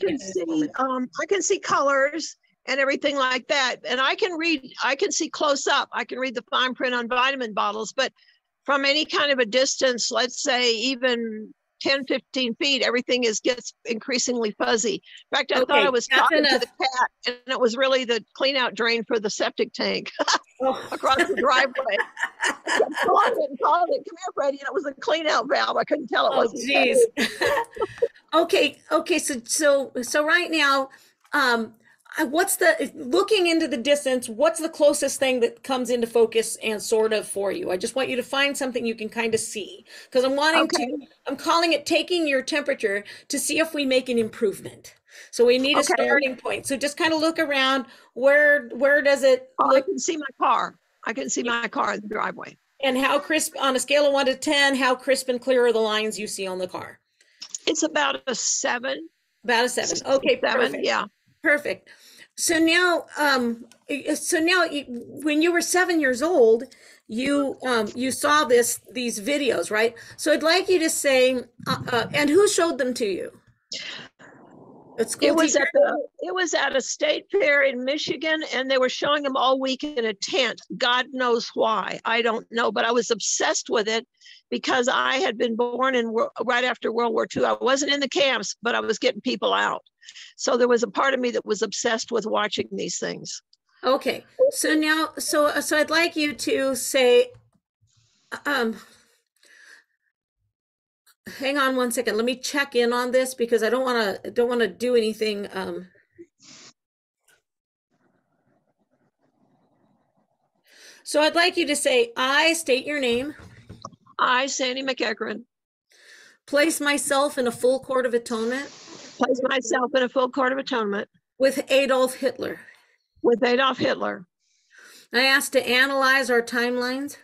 I can see colors and everything like that. And I can see close up. I can read the fine print on vitamin bottles, but from any kind of a distance, let's say even 10, 15 feet, everything gets increasingly fuzzy. In fact, I thought I was talking to the cat, and it was really the clean out drain for the septic tank across the driveway. I kept calling it, come here, Freddie, and it was a clean out valve. I couldn't tell it wasn't. Geez. Okay. So right now, looking into the distance, what's the closest thing that comes into focus and sort of for you? I just want you to find something you can kind of see, because I'm calling it taking your temperature to see if we make an improvement. So we need a starting point. So just kind of look around. Where does it look? I can see my car. I can see my car in the driveway. And how crisp, on a scale of 1 to 10, how crisp and clear are the lines you see on the car? It's about a 7. About a 7. Okay, 7, perfect. yeah. Perfect. So now, when you were 7 years old, you saw these videos, right? So I'd like you to say, and who showed them to you? It was at a state fair in Michigan, and they were showing them all week in a tent. God knows why. I don't know, but I was obsessed with it because I had been born right after World War II. I wasn't in the camps, but I was getting people out. So there was a part of me that was obsessed with watching these things. Okay. So now, so I'd like you to say, hang on one second. Let me check in on this because I don't want to do anything. So I'd like you to say, I state your name. I, Sandy McEachran. Place myself in a full court of atonement. Place myself in a full court of atonement. With Adolf Hitler. With Adolf Hitler. I ask to analyze our timelines.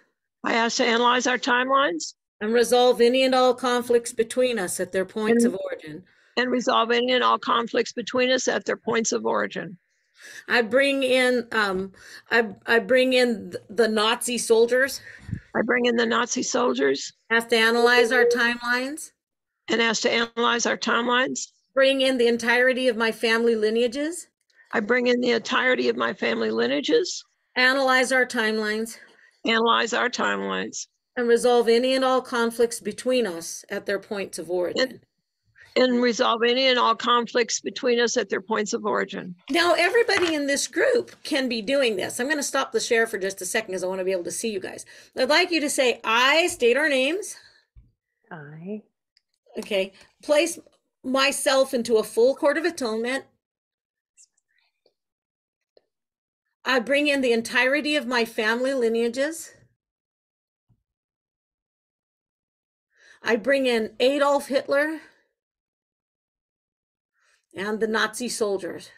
I ask to analyze our timelines. And resolve any and all conflicts between us at their points of origin. And resolve any and all conflicts between us at their points of origin. I bring in I bring in the Nazi soldiers. I bring in the Nazi soldiers. Have to analyze our timelines. And ask to analyze our timelines. Bring in the entirety of my family lineages. I bring in the entirety of my family lineages. Analyze our timelines. Analyze our timelines. And resolve any and all conflicts between us at their points of origin. And resolve any and all conflicts between us at their points of origin. Now, everybody in this group can be doing this. I'm going to stop the share for just a second because I want to be able to see you guys. I'd like you to say, I state our names. I. Okay. Place myself into a full court of atonement. I bring in the entirety of my family lineages. I bring in Adolf Hitler and the Nazi soldiers.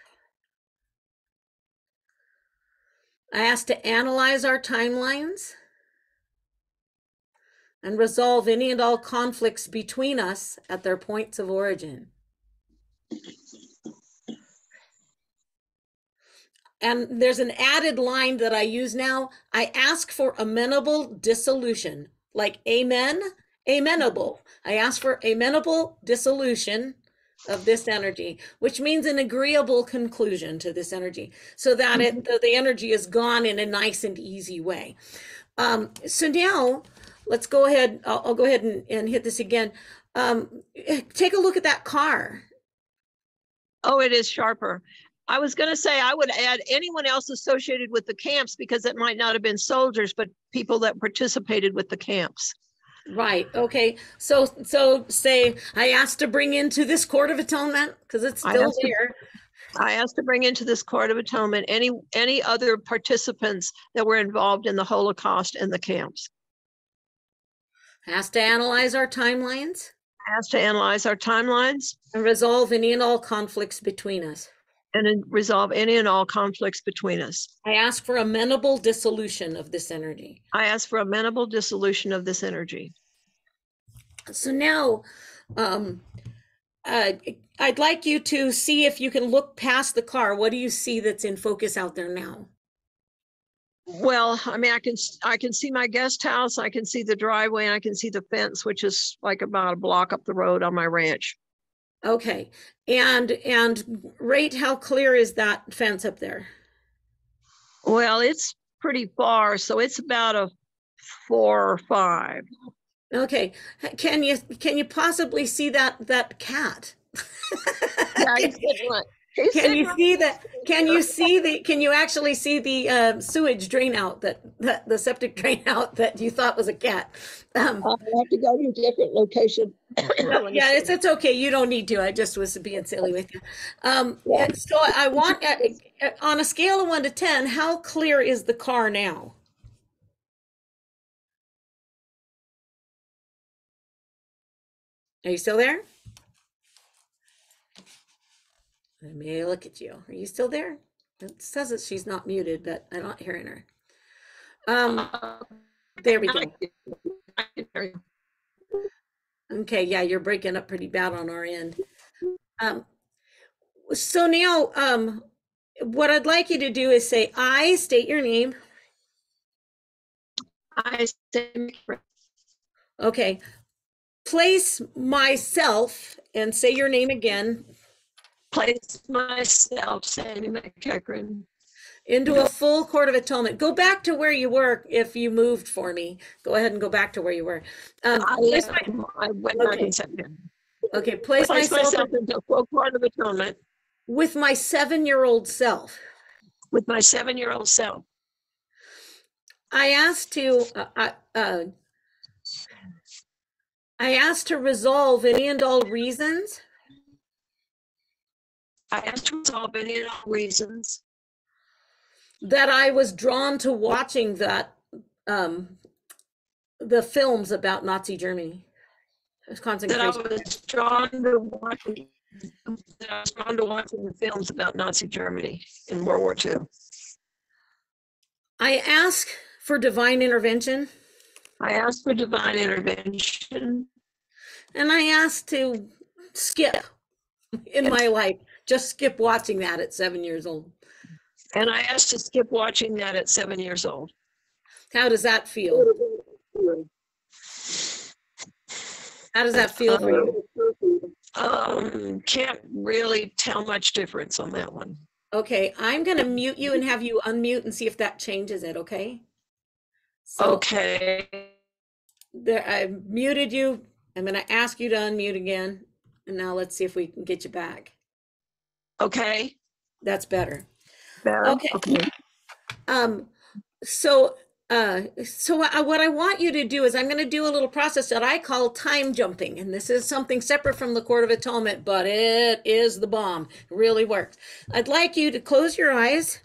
I ask to analyze our timelines and resolve any and all conflicts between us at their points of origin. And there's an added line that I use now. I ask for amenable dissolution, like amen, amenable. I ask for amenable dissolution of this energy, which means an agreeable conclusion to this energy, so that the energy is gone in a nice and easy way. So now let's go ahead. I'll go ahead and hit this again. Take a look at that car. Oh, it is sharper. I was going to say I would add anyone else associated with the camps, because it might not have been soldiers, but people that participated with the camps. Right. Okay. So say I asked to bring into this court of atonement, because it's still there. I asked to bring into this court of atonement any other participants that were involved in the Holocaust and the camps. Asked to analyze our timelines. Asked to analyze our timelines. And resolve any and all conflicts between us. And resolve any and all conflicts between us. I ask for amenable dissolution of this energy. I ask for amenable dissolution of this energy. So now, I'd like you to see if you can look past the car. What do you see that's in focus out there now? Well, I mean, I can see my guest house. I can see the driveway, and I can see the fence, which is like about a block up the road on my ranch. Okay, and rate how clear is that fence up there? Well, it's pretty far, so it's about 4 or 5. Okay. Can you possibly see that cat? Yeah, Can you see that? Can you actually see the sewage drain out, that the septic drain out that you thought was a cat? I have to go to a different location. No, yeah, it's okay. You don't need to. I just was being silly with you. So I want, on a scale of 1 to 10, how clear is the car now? Are you still there? Let me look at you. Are you still there? It says that she's not muted, but I'm not hearing her. There we go. Okay, yeah, you're breaking up pretty bad on our end. So now, what I'd like you to do is say, I state your name. I say, okay. Place myself and say your name again. Place myself, Sandy McEachran, into a full Court of Atonement. Go back to where you were if you moved for me. Go ahead and go back to where you were. I went back in September. Okay, place myself into a full Court of Atonement. With my 7-year-old self. With my 7-year-old self. I asked to resolve any and all reasons. I asked to resolve any and all reasons that I was drawn to watching the films about Nazi Germany. That I was drawn to watching the films about Nazi Germany in World War II. I ask for divine intervention. I asked for divine intervention. And I asked to skip in my life. Just skip watching that at 7 years old. And I asked to skip watching that at 7 years old. How does that feel? How does that feel for you? Can't really tell much difference on that one. Okay, I'm going to mute you and have you unmute and see if that changes it, okay? So, okay. I muted you. I'm going to ask you to unmute again. And now let's see if we can get you back. Okay. That's better. Okay. So what I want you to do is I'm going to do a little process that I call time jumping. And this is something separate from the Court of Atonement, but it is the bomb. It really works. I'd like you to close your eyes.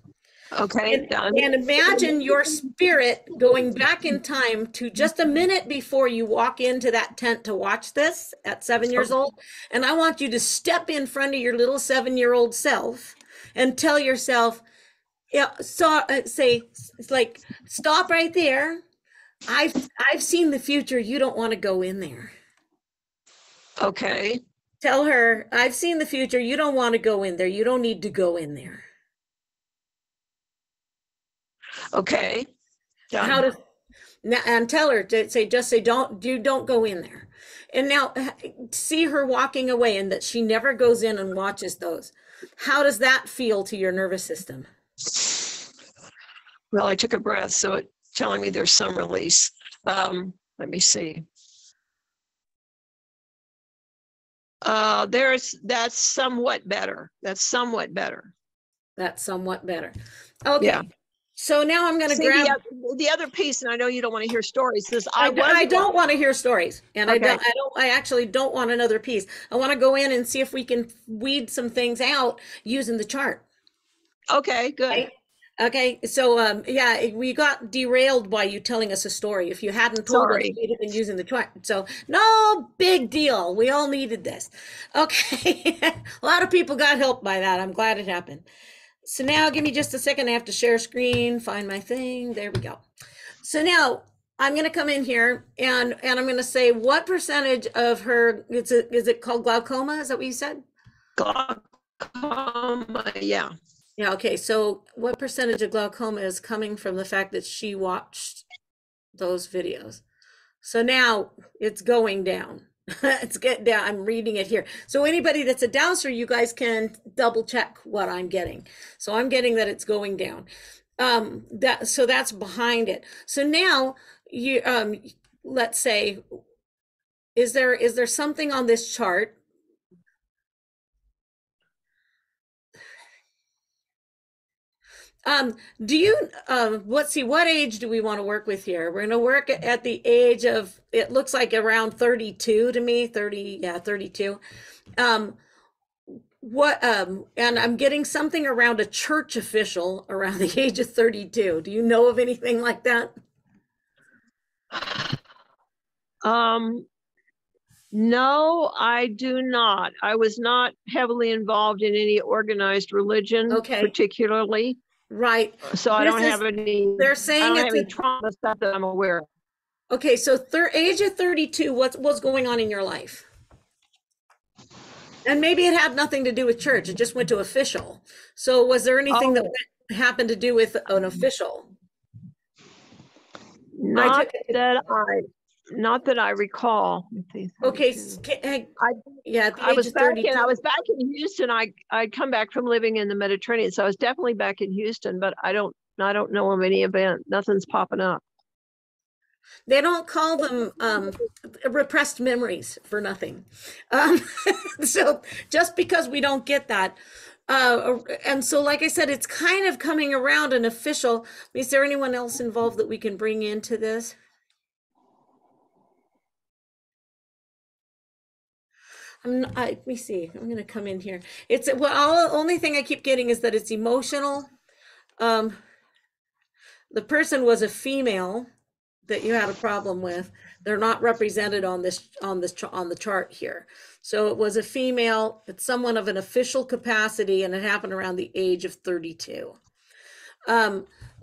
Okay. And imagine your spirit going back in time to just a minute before you walk into that tent to watch this at 7 years old. And I want you to step in front of your little 7-year-old self and tell yourself, say, it's like, stop right there. I've seen the future. You don't want to go in there. Okay. Tell her, I've seen the future. You don't want to go in there. You don't need to go in there. Okay. Done. And tell her to say, don't go in there. And now see her walking away and that she never goes in and watches those. How does that feel to your nervous system? Well, I took a breath, so it's telling me there's some release. Let me see. That's somewhat better. That's somewhat better. Okay. Yeah. So now I'm going to grab the other piece, and I know you don't want to hear stories. I don't want to hear stories, and okay. I actually don't want another piece. I want to go in and see if we can weed some things out using the chart. Okay, good. Okay, so yeah, we got derailed by you telling us a story. If you hadn't told us, we'd have been using the chart. So no big deal. We all needed this. Okay, a lot of people got helped by that. I'm glad it happened. So now give me just a second. I have to share screen, find my thing. There we go. So now I'm going to come in here and I'm going to say what percentage of her, is it called glaucoma? Is that what you said? Glaucoma, yeah. Yeah, okay. So what percentage of glaucoma is coming from the fact that she watched those videos? So now it's going down. It's getting down. I'm reading it here. So anybody that's a dowser, you guys can double check what I'm getting. So I'm getting that it's going down. So that's behind it. So now you let's say, is there something on this chart? Do you, let's see, what age do we want to work with here? We're going to work at the age of, it looks like around 32 to me, 30, yeah, 32. And I'm getting something around a church official around the age of 32. Do you know of anything like that? No, I do not. I was not heavily involved in any organized religion, particularly. Right. So I don't have any. They're saying I don't have any trauma stuff that I'm aware of. Okay, so age of 32, what's going on in your life? And maybe it had nothing to do with church. It just went to official. So was there anything that happened to do with an official? Not that I recall. Okay. I was back in Houston. I'd come back from living in the Mediterranean, so I was definitely back in Houston. But I don't know of any event. Nothing's popping up. They don't call them repressed memories for nothing. So just because we don't get that. And so, like I said, it's kind of coming around an official. Is there anyone else involved that we can bring into this? Let me see. I'm going to come in here. Only thing I keep getting is that it's emotional. The person was a female that you had a problem with. They're not represented on the chart here. So it was a female. It's someone of an official capacity, and it happened around the age of 32.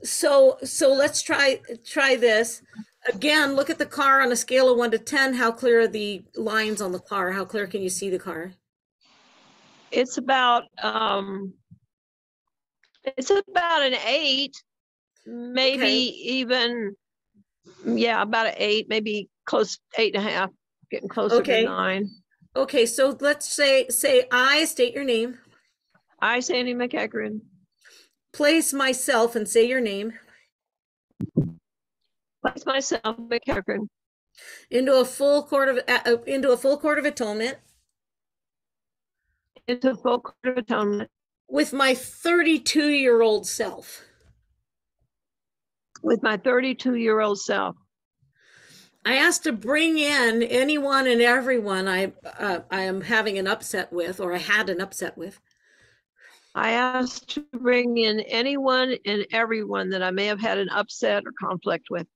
So let's try this. Again, look at the car on a scale of 1 to 10. How clear are the lines on the car? How clear can you see the car? It's about an 8, maybe even, about an 8, maybe close 8.5, getting closer to 9. Okay, so let's say I state your name. I, Sandy McEachran. Place myself and say your name. Place myself, McEachran. Into a full court of atonement. Into a full court of atonement. With my 32-year-old self. With my 32-year-old self. I asked to bring in anyone and everyone I am having an upset with, or I had an upset with. I asked to bring in anyone and everyone that I may have had an upset or conflict with.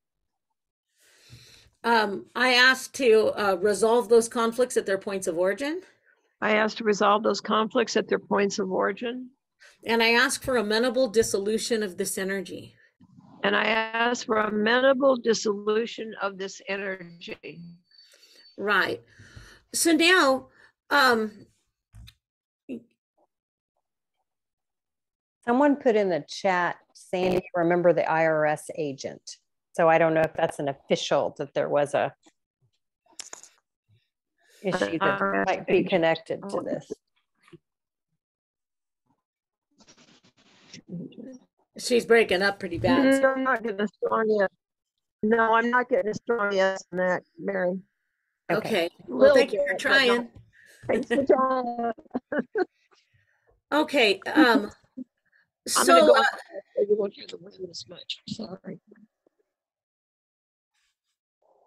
I asked to resolve those conflicts at their points of origin. I asked to resolve those conflicts at their points of origin. And I asked for amenable dissolution of this energy. And I asked for amenable dissolution of this energy. Right. So now, someone put in the chat, Sandy, remember the IRS agent. So I don't know if that's an official, that there was a issue that might be connected to this. She's breaking up pretty bad. I'm not getting a strong yes. No, I'm not getting a strong yes on that, Mary. Okay. Well, thank you for trying. Thanks for trying. Okay. So you won't hear the wind as much. Sorry.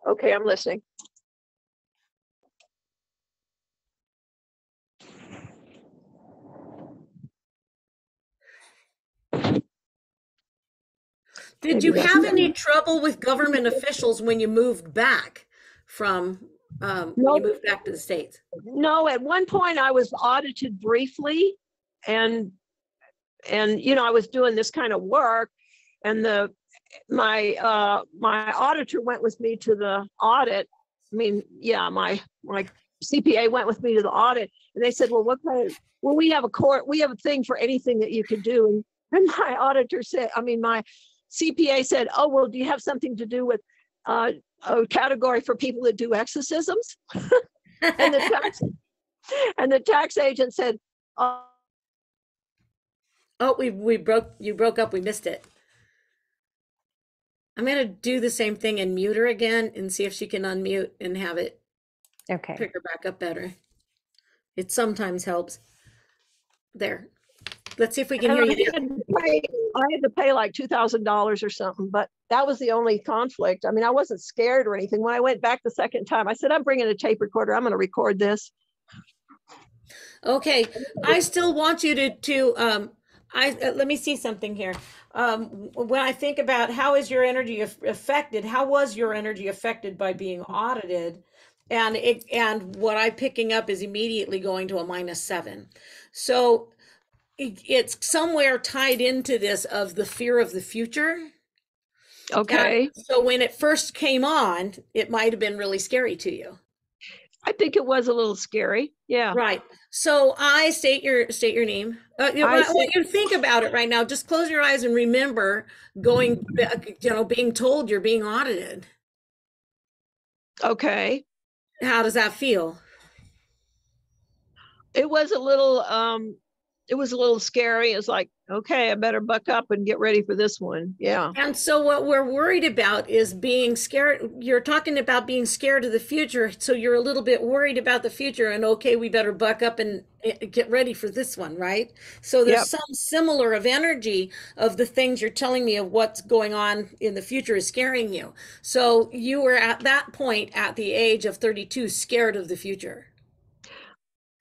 Okay, I'm listening. Did you have any trouble with government officials when you moved back from when you moved back to the States? No, at one point I was audited briefly, and I was doing this kind of work, and my auditor went with me to the audit. My CPA went with me to the audit, and they said, well, we have a thing for anything that you could do. And my auditor said, my CPA said, oh, well, do you have something to do with a category for people that do exorcisms? and the tax agent said, oh, you broke up, we missed it. I'm going to do the same thing and mute her again and see if she can unmute and have it pick her back up better. It sometimes helps. There. Let's see if we can hear you. I had to pay like $2,000 or something, but that was the only conflict. I mean, I wasn't scared or anything. When I went back the second time, I said, I'm bringing a tape recorder. I'm going to record this. Okay. I still want you to let me see something here. When I think about how is your energy affected, how was your energy affected by being audited? And what I'm picking up is immediately going to a -7. So it's somewhere tied into this of the fear of the future. Okay. And so when it first came on, it might have been really scary to you. I think it was a little scary. Yeah. Right. So I state your name. When you think about it right now, just close your eyes and remember going, being told you're being audited. Okay. How does that feel? It was a little scary. It's like, okay, I better buck up and get ready for this one. Yeah. And so what we're worried about is being scared. You're talking about being scared of the future. So you're a little bit worried about the future and okay, we better buck up and get ready for this one, right? So there's some similar of energy of the things you're telling me of what's going on in the future is scaring you. So you were at that point at the age of 32, scared of the future.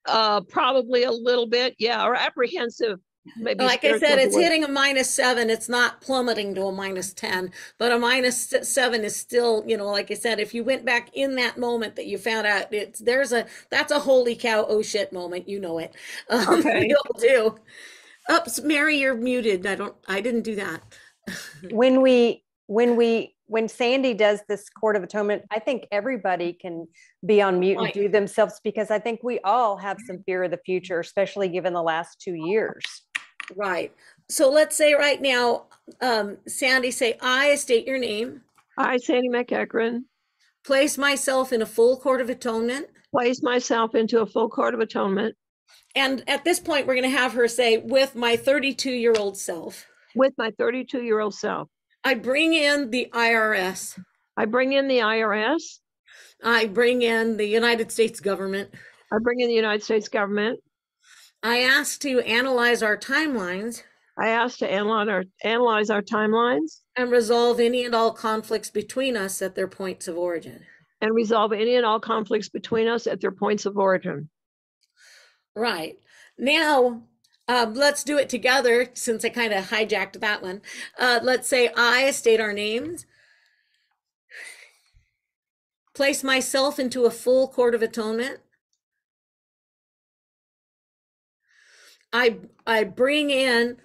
Probably a little bit, yeah, or apprehensive. Maybe like I said, it's hitting a -7. It's not plummeting to a -10, but a -7 is still, like I said, if you went back in that moment that you found out that's a holy cow, oh shit moment, you know it. Okay. We all do. Oops, Mary, you're muted. I didn't do that. When Sandy does this Court of Atonement, I think everybody can be on mute and do themselves, because I think we all have some fear of the future, especially given the last 2 years. Right. So let's say right now, Sandy, say, I state your name. I, Sandy McEachran. Place myself in a full Court of Atonement. Place myself into a full Court of Atonement. And at this point, we're going to have her say, with my 32-year-old self. With my 32-year-old self. I bring in the IRS. I bring in the IRS. I bring in the United States government. I bring in the United States government. I ask to analyze our timelines. I ask to analyze our timelines. And resolve any and all conflicts between us at their points of origin. And resolve any and all conflicts between us at their points of origin. Right. Now, let's do it together, since I kind of hijacked that one. Let's say I state our names. Place myself into a full Court of Atonement. I bring in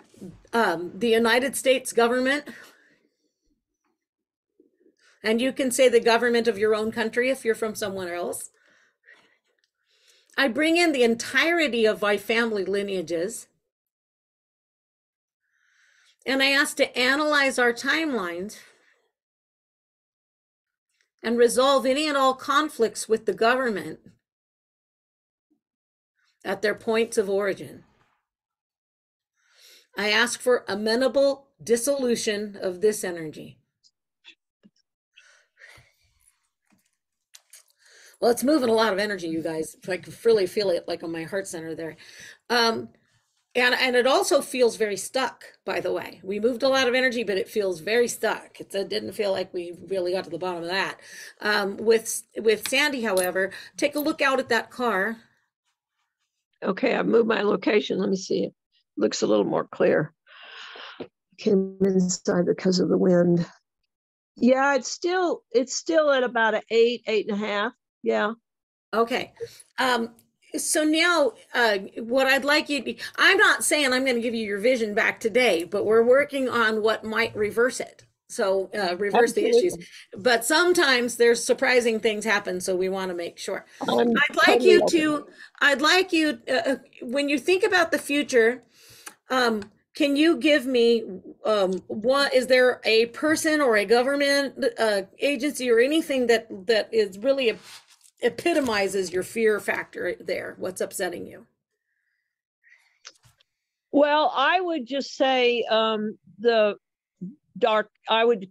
the United States government. And you can say the government of your own country if you're from somewhere else. I bring in the entirety of my family lineages. And I ask to analyze our timelines and resolve any and all conflicts with the government at their points of origin. I ask for amenable dissolution of this energy. Well, it's moving a lot of energy, you guys. I can really feel it like on my heart center there. And it also feels very stuck, by the way. We moved a lot of energy, but it feels very stuck. It didn't feel like we really got to the bottom of that. With Sandy, however, take a look out at that car. Okay, I've moved my location. Let me see. It looks a little more clear. Came inside because of the wind. Yeah, it's still at about an 8.5. Yeah. Okay. So now what I'd like you to, I'm not saying I'm going to give you your vision back today, but we're working on what might reverse it. So reverse the issues. But sometimes there's surprising things happen. So we want to make sure. I'd like you, when you think about the future, can you give me is there a person or a government agency or anything that is really epitomizes your fear factor there? What's upsetting you? Well, I would just say I would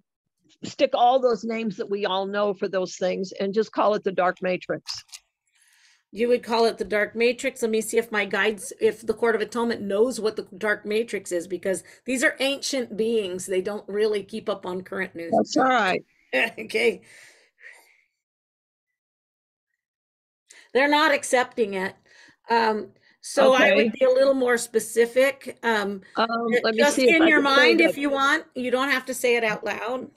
stick all those names that we all know for those things and just call it the dark matrix. You would call it the dark matrix. Let me see if my guides, if the Court of Atonement knows what the dark matrix is, because these are ancient beings. They don't really keep up on current news. That's all right. Okay. They're not accepting it. So Okay. I would be a little more specific. Let me just see in your mind, if you want. You don't have to say it out loud.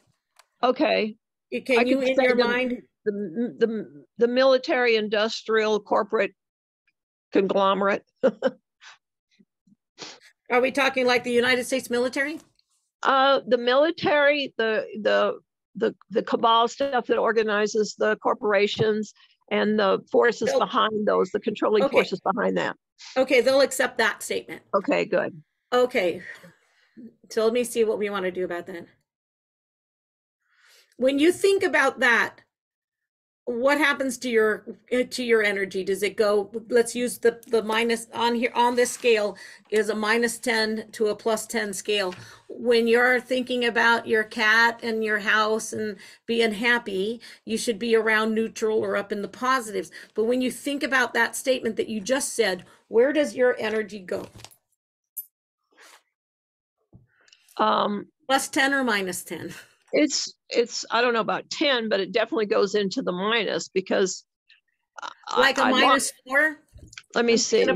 Okay. Can you in your mind? The military industrial corporate conglomerate. Are we talking like the United States military? The military, the cabal stuff that organizes the corporations and the forces behind those, the controlling forces behind that. Okay, they'll accept that statement. Okay, good. Okay, so let me see what we want to do about that. When you think about that, what happens to your energy? Does it go, let's use the minus on here on this scale is a -10 to a +10 scale. When you're thinking about your cat and your house and being happy, you should be around neutral or up in the positives. But when you think about that statement that you just said, where does your energy go? +10 or -10? It's I don't know about 10, but it definitely goes into the minus, because like a -4. Let me see.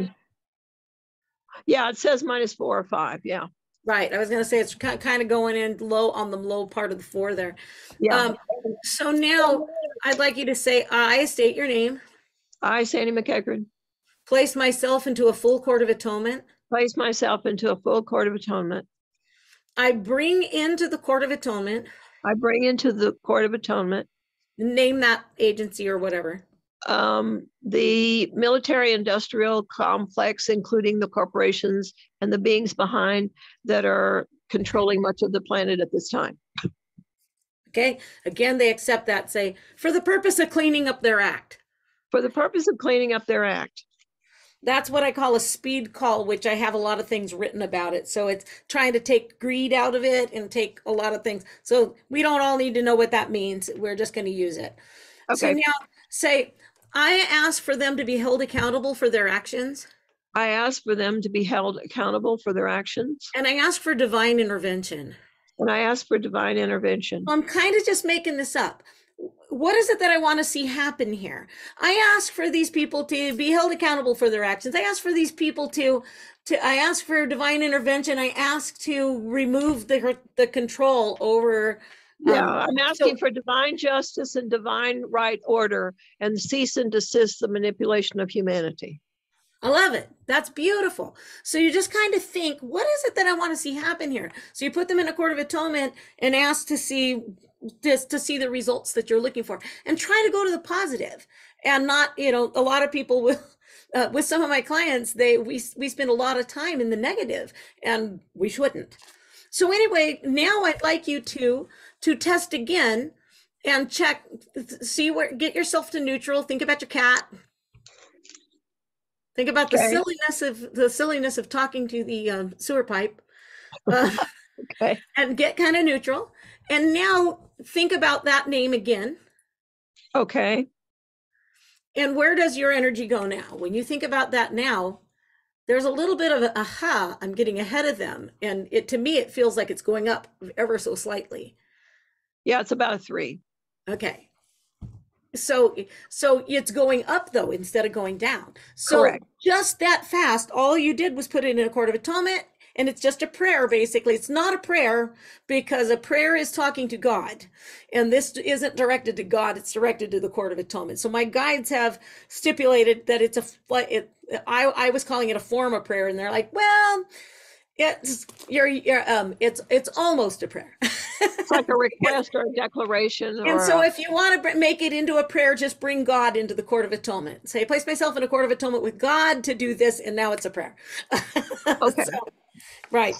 Yeah, it says -4 or 5. Yeah. Right. I was going to say it's kind of going in low on the low part of the 4 there. Yeah. So now I'd like you to say, I state your name. I, Sandy McEachran. Place myself into a full Court of Atonement. Place myself into a full Court of Atonement. I bring into the Court of Atonement. I bring into the Court of Atonement. Name that agency or whatever. The military industrial complex, including the corporations and the beings behind that are controlling much of the planet at this time. Okay. Again, they accept that. Say, for the purpose of cleaning up their act. For the purpose of cleaning up their act. That's what I call a speed call, which I have a lot of things written about it. So it's trying to take greed out of it and take a lot of things. So we don't all need to know what that means. We're just going to use it. Okay. So now say, I ask for them to be held accountable for their actions. I ask for them to be held accountable for their actions. And I ask for divine intervention. And I ask for divine intervention. I'm kind of just making this up. What is it that I want to see happen here? I ask for these people to be held accountable for their actions. I ask for these people I ask for divine intervention. I ask to remove the control over. Yeah, I'm asking for divine justice and divine right order and cease and desist the manipulation of humanity. I love it. That's beautiful. So you just kind of think, what is it that I want to see happen here? So you put them in a Court of Atonement and ask to see the results that you're looking for, and try to go to the positive, and not, a lot of people will, with some of my clients, we spend a lot of time in the negative, and we shouldn't. So anyway, now I'd like you to test again and check, get yourself to neutral. Think about your cat. Think about the silliness of talking to the sewer pipe. Okay. And get kind of neutral. And now think about that name again. Okay. And where does your energy go now? When you think about that now, there's a little bit of a, aha, I'm getting ahead of them. And to me, it feels like it's going up ever so slightly. Yeah, it's about a 3. Okay. So it's going up though, instead of going down. So correct. Just that fast, all you did was put it in a Court of Atonement. And it's just a prayer, basically. It's not a prayer, because a prayer is talking to God. And this isn't directed to God. It's directed to the Court of Atonement. So my guides have stipulated that I was calling it a form of prayer. And they're like, well, it's almost a prayer. It's like a request or a declaration. And so if you want to make it into a prayer, just bring God into the Court of Atonement. Say, place myself in a Court of Atonement with God to do this. And now it's a prayer. Okay. Right.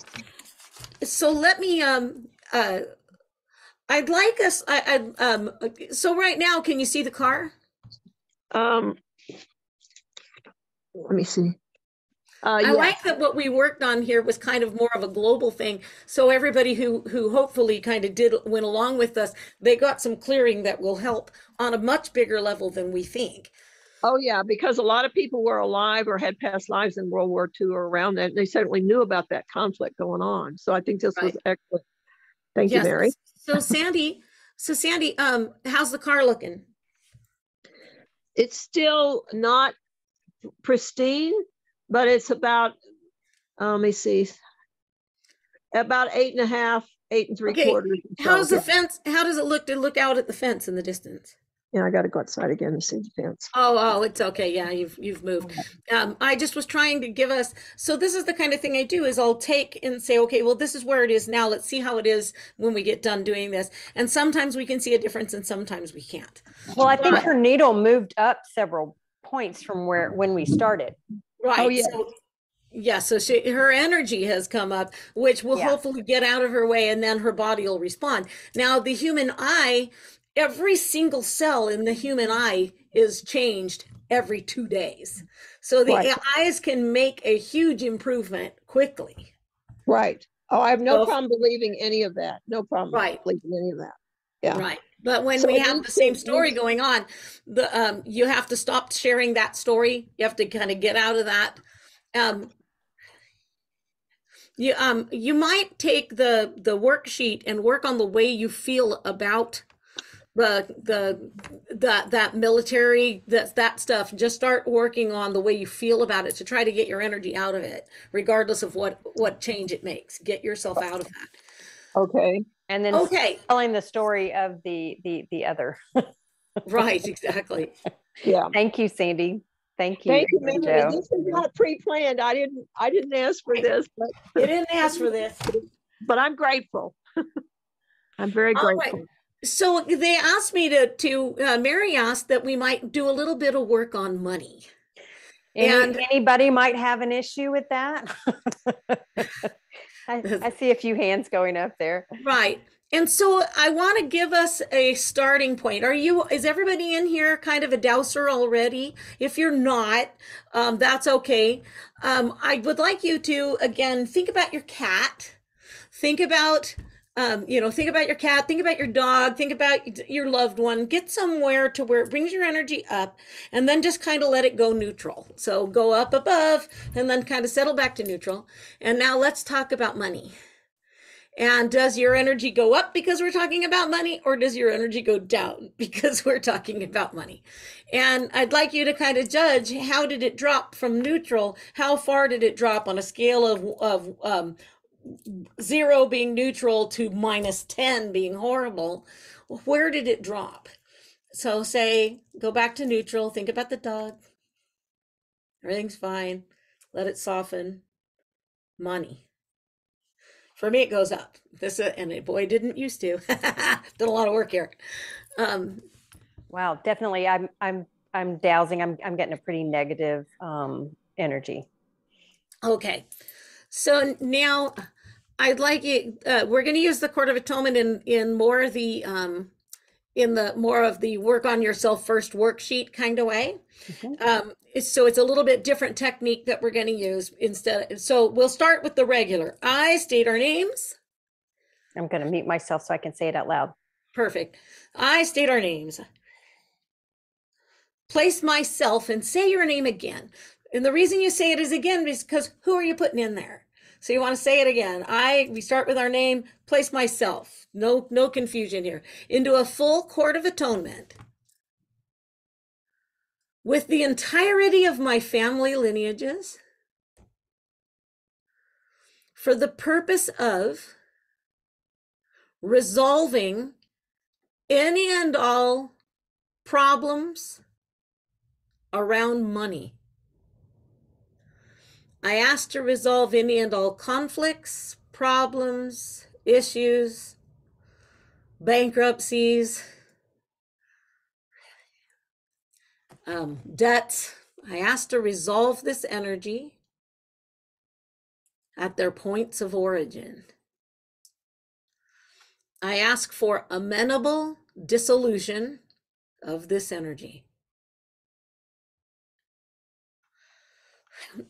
So let me, I'd like us, so right now, can you see the car? Let me see. I like that what we worked on here was kind of more of a global thing. So everybody who hopefully kind of went along with us, they got some clearing that will help on a much bigger level than we think. Oh, yeah, because a lot of people were alive or had past lives in World War II or around that. And they certainly knew about that conflict going on. So I think this was excellent. Thank you, Mary. So Sandy, how's the car looking? It's still not pristine, but it's about, let me see, about 8.5, 8 3/4. How's the fence? How does it look out at the fence in the distance? Yeah, I got to go outside again to see the fence. Oh, it's okay. Yeah, you've moved. I just was trying to give us, so this is the kind of thing I do is I'll take and say, okay, well, this is where it is now. Let's see how it is when we get done doing this. And sometimes we can see a difference and sometimes we can't. Well, I think her needle moved up several points from when we started. Right. Oh, yeah. So her energy has come up, which will hopefully get out of her way, and then her body will respond. Now, the human eye, every single cell in the human eye is changed every 2 days. So the eyes can make a huge improvement quickly. Right. Oh, I have no problem believing any of that. No problem believing any of that. Yeah. Right. But when we have the same story going on, you have to stop sharing that story. You have to kind of get out of that. You might take the worksheet and work on the way you feel about that military, that stuff. Just start working on the way you feel about it to try to get your energy out of it, regardless of what change it makes. Get yourself out of that. Okay. And then telling the story of the other. Right, exactly. Yeah. Thank you, Sandy. Thank you. Thank you, Mary. This is not pre-planned. I didn't ask for this. But you didn't ask for this. But I'm grateful. I'm very grateful. Right. So they asked me Mary asked that we might do a little bit of work on money. And anybody might have an issue with that. I see a few hands going up there. Right. And so I want to give us a starting point. Is everybody in here kind of a dowser already? If you're not, that's okay. I would like you to, again, think about your cat. Think about your cat, think about your dog, think about your loved one. Get somewhere to where it brings your energy up, and then just kind of let it go neutral. So go up above and then kind of settle back to neutral. And now let's talk about money. And does your energy go up because we're talking about money, or does your energy go down because we're talking about money? And I'd like you to kind of judge, how did it drop from neutral? How far did it drop on a scale of 0 being neutral to -10 being horrible? Where did it drop? So go back to neutral, think about the dog. Everything's fine. Let it soften. Money. For me, it goes up. And boy, didn't used to. Did a lot of work here. Wow, definitely. I'm dowsing. I'm getting a pretty negative energy. Okay. So now I'd like you, we're going to use the Court of Atonement in more of the more of the work on yourself first worksheet kind of way. Mm-hmm. So it's a little bit different technique that we're going to use instead. So we'll start with the regular. I state our names. I'm going to mute myself so I can say it out loud. Perfect. I state our names. Place myself and say your name again. And the reason you say it is again is because who are you putting in there? So you want to say it again. We start with our name, place myself. No confusion here. Into a full Court of Atonement with the entirety of my family lineages for the purpose of resolving any and all problems around money. I ask to resolve any and all conflicts, problems, issues, bankruptcies, debts. I ask to resolve this energy at their points of origin. I ask for amenable dissolution of this energy.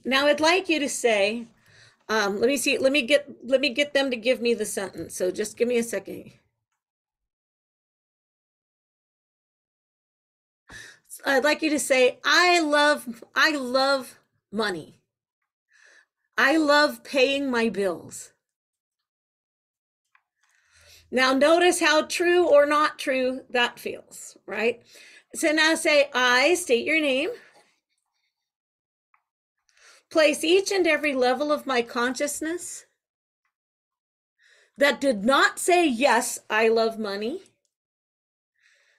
Now I'd like you to say, let me see, let me get them to give me the sentence. So just give me a second. I'd like you to say, I love money. I love paying my bills. Now notice how true or not true that feels, right? So now say, I state your name. Place each and every level of my consciousness that did not say, yes, I love money,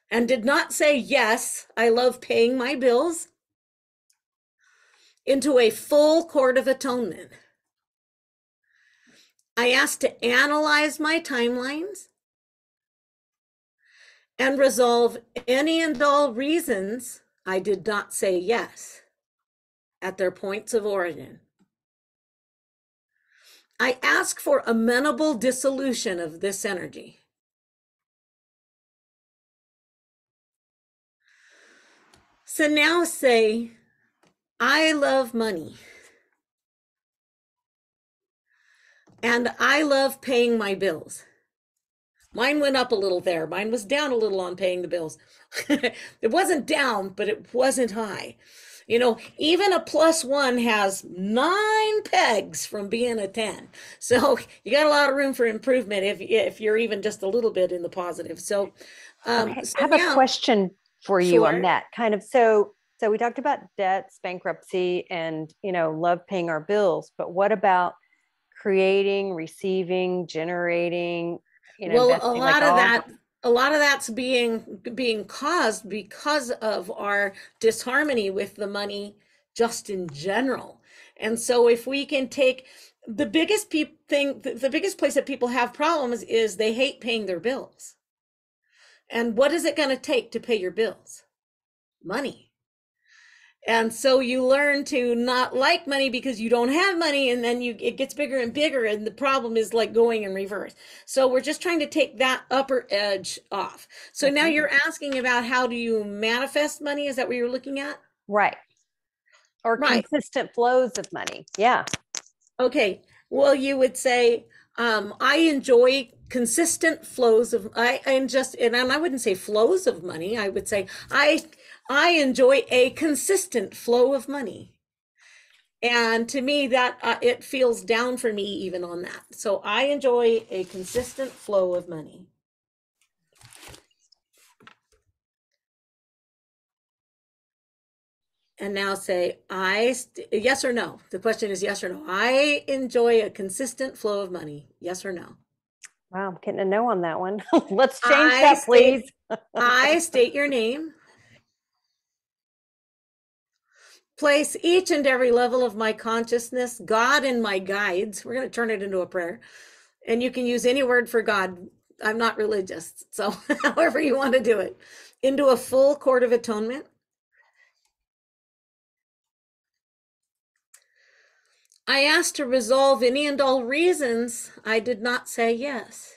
and did not say, yes, I love paying my bills, into a full court of atonement. I ask to analyze my timelines and resolve any and all reasons I did not say yes at their points of origin. I ask for amenable dissolution of this energy. So now say, I love money. And I love paying my bills. Mine went up a little there. Mine was down a little on paying the bills. It wasn't down, but it wasn't high. You know, even a +1 has 9 pegs from being a 10. So you got a lot of room for improvement if you're even just a little bit in the positive. So, I have a question for you on that kind of. So we talked about debts, bankruptcy, and, love paying our bills, but what about creating, receiving, generating, well, a lot of that's being caused because of our disharmony with the money just in general. And so if we can take the biggest the biggest place that people have problems is they hate paying their bills. And what is it going to take to pay your bills? Money. And so you learn to not like money because you don't have money, and then it gets bigger and bigger, and the problem is like going in reverse. So we're just trying to take that upper edge off. So now you're asking about how do you manifest money? Is that what you're looking at? Right. Or consistent flows of money. Yeah. Okay. Well, you would say, I enjoy consistent flows of, and I wouldn't say flows of money. I would say, I enjoy a consistent flow of money. And to me, that it feels down for me even on that. So I enjoy a consistent flow of money. And now say, yes or no. The question is yes or no. I enjoy a consistent flow of money. Yes or no? Wow, I'm getting a no on that one. Let's change that, please. I state your name. Place each and every level of my consciousness, God and my guides. We're going to turn it into a prayer. And you can use any word for God. I'm not religious, so however you want to do it. Into a full court of atonement. I ask to resolve any and all reasons I did not say yes.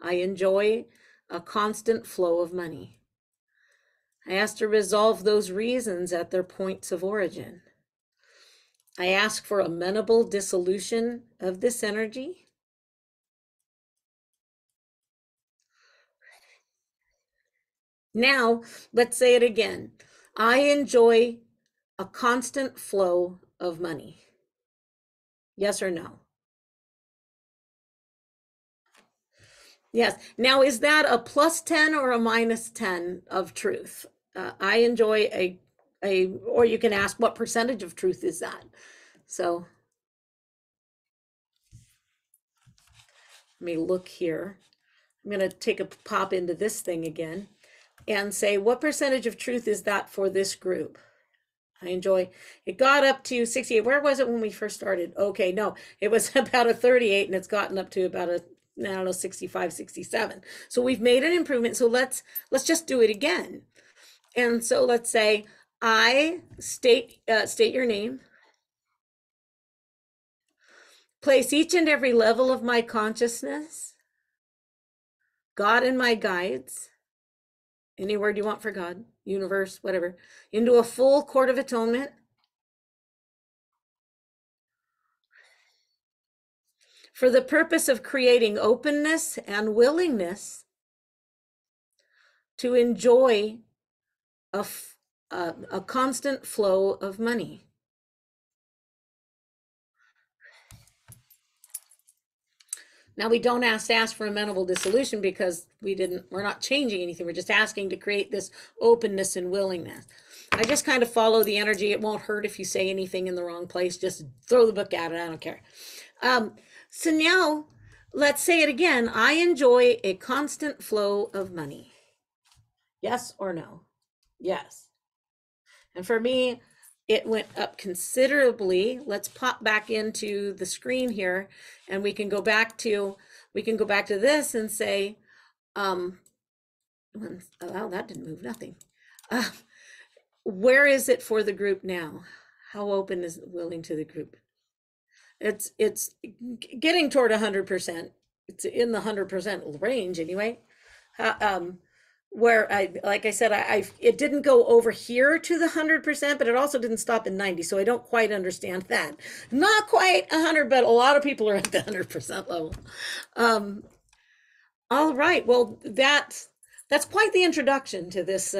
I enjoy a constant flow of money. I ask to resolve those reasons at their points of origin. I ask for amenable dissolution of this energy. Now, let's say it again. I enjoy a constant flow of money. Yes or no? Yes. Now, is that a +10 or a -10 of truth? I enjoy or you can ask what percentage of truth is that? So let me look here. I'm going to take a pop into this thing again and say, what percentage of truth is that for this group? I enjoy, it got up to 68. Where was it when we first started? Okay, no, it was about a 38 and it's gotten up to about a, I don't know, 65, 67. So we've made an improvement. So let's just do it again. And so let's say, I state your name. Place each and every level of my consciousness, God and my guides, any word you want for God, universe, whatever, into a full court of atonement. for the purpose of creating openness and willingness to enjoy a constant flow of money. Now, we don't ask for amenable dissolution because we're not changing anything. We're just asking to create this openness and willingness. I just kind of follow the energy. It won't hurt if you say anything in the wrong place. Just throw the book at it. I don't care. So now let's say it again. I enjoy a constant flow of money. Yes or no? Yes. And for me, it went up considerably. Let's pop back into the screen here, and we can go back to this and say, oh, that didn't move, nothing. Where is it for the group now? How open is it willing to the group? It's getting toward 100%. It's in the 100% range anyway. Where like I said, it didn't go over here to the 100%, but it also didn't stop at 90. So I don't quite understand that. Not quite 100, but a lot of people are at the 100% level. All right. Well, that's quite the introduction to this.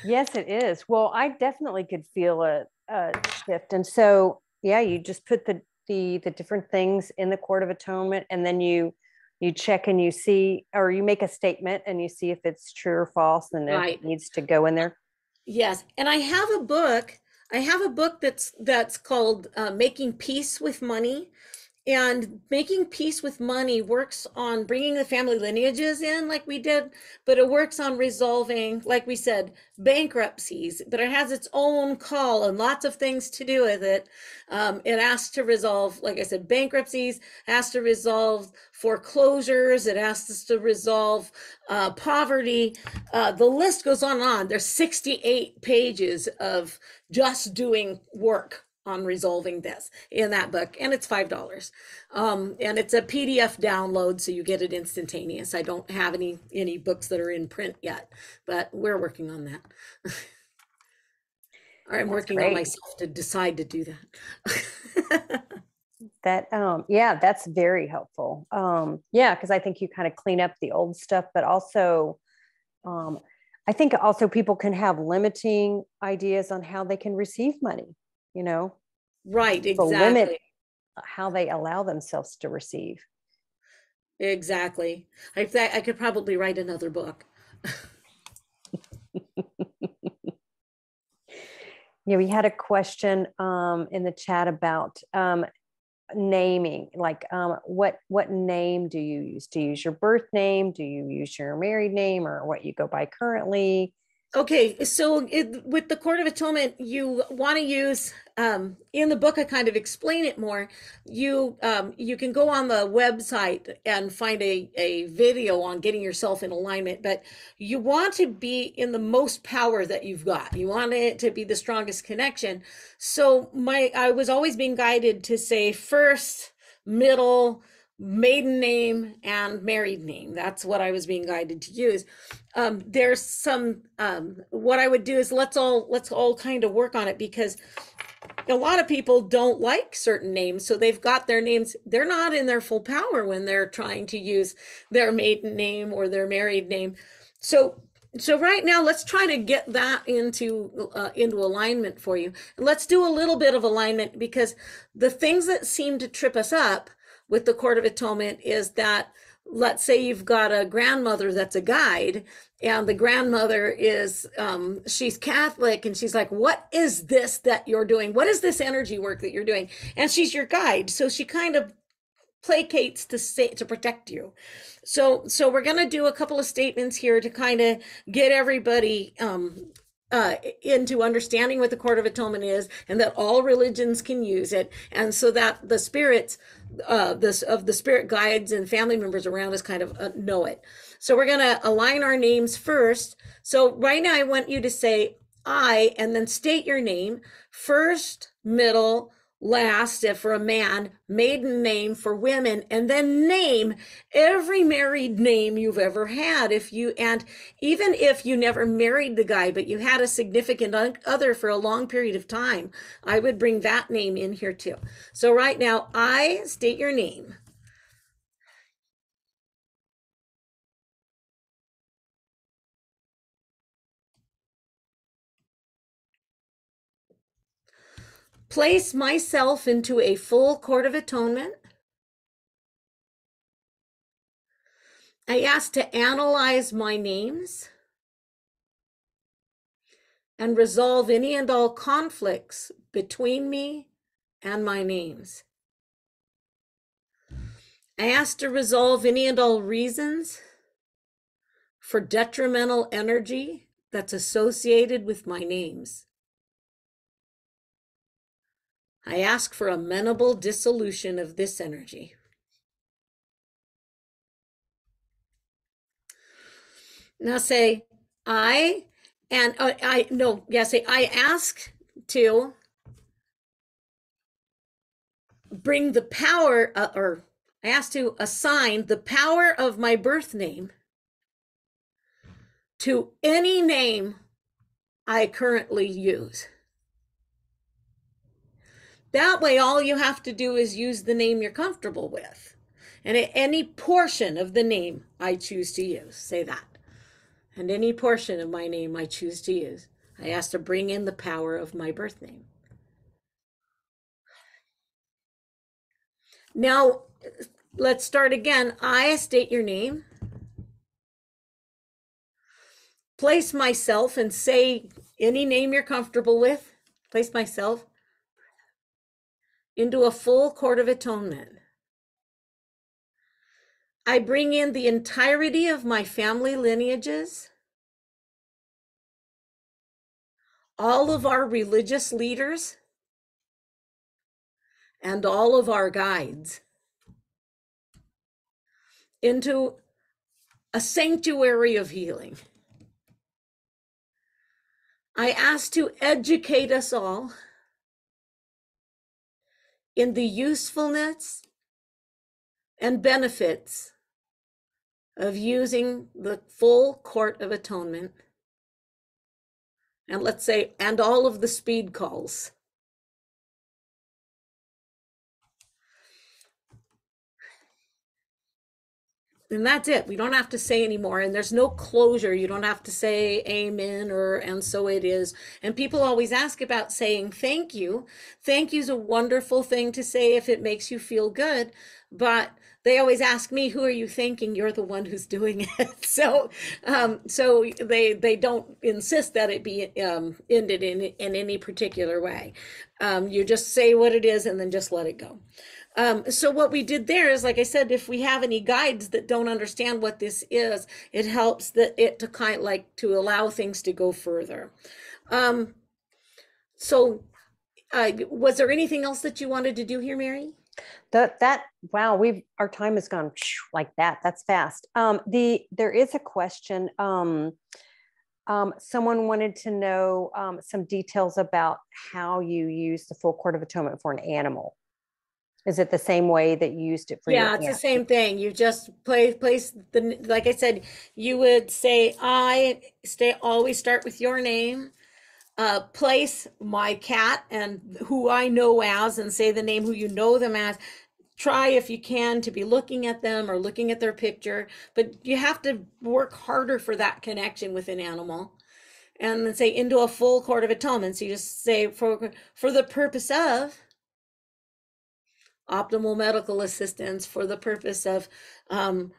Yes, it is. Well, I definitely could feel a shift. And so, yeah, you just put the different things in the Court of Atonement, and then you check and you see, or you make a statement and you see if it's true or false, and right. It needs to go in there. Yes. And I have a book that's called Making Peace with Money. And Making Peace with Money works on bringing the family lineages in like we did, but it works on resolving, like we said, bankruptcies, but it has its own call and lots of things to do with it. It asks to resolve, like I said, bankruptcies, has to resolve foreclosures, it asks us to resolve poverty. The list goes on and on. There's 68 pages of just doing work on resolving this in that book, and it's $5. And it's a PDF download, so you get it instantaneous. I don't have any books that are in print yet, but we're working on that. I'm working on myself to decide to do that. Yeah, that's very helpful. Yeah, because I think you kind of clean up the old stuff, but also I think also people can have limiting ideas on how they can receive money, you know? Right, exactly. Limit how they allow themselves to receive. Exactly. I could probably write another book. Yeah, we had a question in the chat about naming, like what name do you use? Do you use your birth name? Do you use your married name, or what you go by currently? Okay, so with the Court of Atonement, you want to use, in the book I kind of explain it more. You can go on the website and find a video on getting yourself in alignment, but you want to be in the most power that you've got. You want it to be the strongest connection. So I was always being guided to say first, middle, maiden name, and married name. That's what I was being guided to use. There's some, what I would do is let's all kind of work on it, because a lot of people don't like certain names. So they've got their names, they're not in their full power when they're trying to use their maiden name or their married name. So right now, let's try to get that into alignment for you. And let's do a little bit of alignment, because the things that seem to trip us up with the Court of Atonement is that, let's say you've got a grandmother that's a guide, and the grandmother is, she's Catholic, and she's like, what is this that you're doing? What is this energy work that you're doing? And she's your guide. So she kind of placates to protect you. So we're going to do a couple of statements here to kind of get everybody into understanding what the Court of Atonement is, and that all religions can use it, and so that the spirits the spirit guides and family members around us kind of know it. So we're going to align our names first. So right now I want you to say I, and then state your name, first, middle, last for a man, maiden name for women, and then name every married name you've ever had. And even if you never married the guy, but you had a significant other for a long period of time, I would bring that name in here too. So right now, I state your name. Place myself into a full court of atonement. I ask to analyze my names and resolve any and all conflicts between me and my names. I ask to resolve any and all reasons for detrimental energy that's associated with my names. I ask for amenable dissolution of this energy. Now say, I ask to bring the power, or I ask to assign the power of my birth name to any name I currently use. That way, all you have to do is use the name you're comfortable with. And any portion of the name I choose to use, say that. And any portion of my name I choose to use, I ask to bring in the power of my birth name. Now, let's start again. I state your name. Place myself and say any name you're comfortable with. Place myself into a full court of atonement. I bring in the entirety of my family lineages, all of our religious leaders, and all of our guides into a sanctuary of healing. I ask to educate us all in the usefulness and benefits of using the full court of atonement, and let's say, and all of the speed calls. And that's it. We don't have to say anymore. And there's no closure. You don't have to say amen or and so it is. And people always ask about saying thank you. Thank you is a wonderful thing to say if it makes you feel good. But they always ask me, who are you thanking? You're the one who's doing it. So they don't insist that it be ended in any particular way. You just say what it is and then just let it go. So what we did there is, like I said, if we have any guides that don't understand what this is, it helps to allow things to go further. So was there anything else that you wanted to do here, Mary? Wow, our time has gone like that. That's fast. There is a question. Someone wanted to know some details about how you use the full court of atonement for an animal. Is it the same way that you used it for your it's the same thing. You just place the, like I said, you would say, always start with your name, place my cat and who I know as, and say the name who you know them as. Try if you can to be looking at them or looking at their picture, but you have to work harder for that connection with an animal. And then say into a full court of atonement. So you just say for the purpose of optimal medical assistance, for the purpose of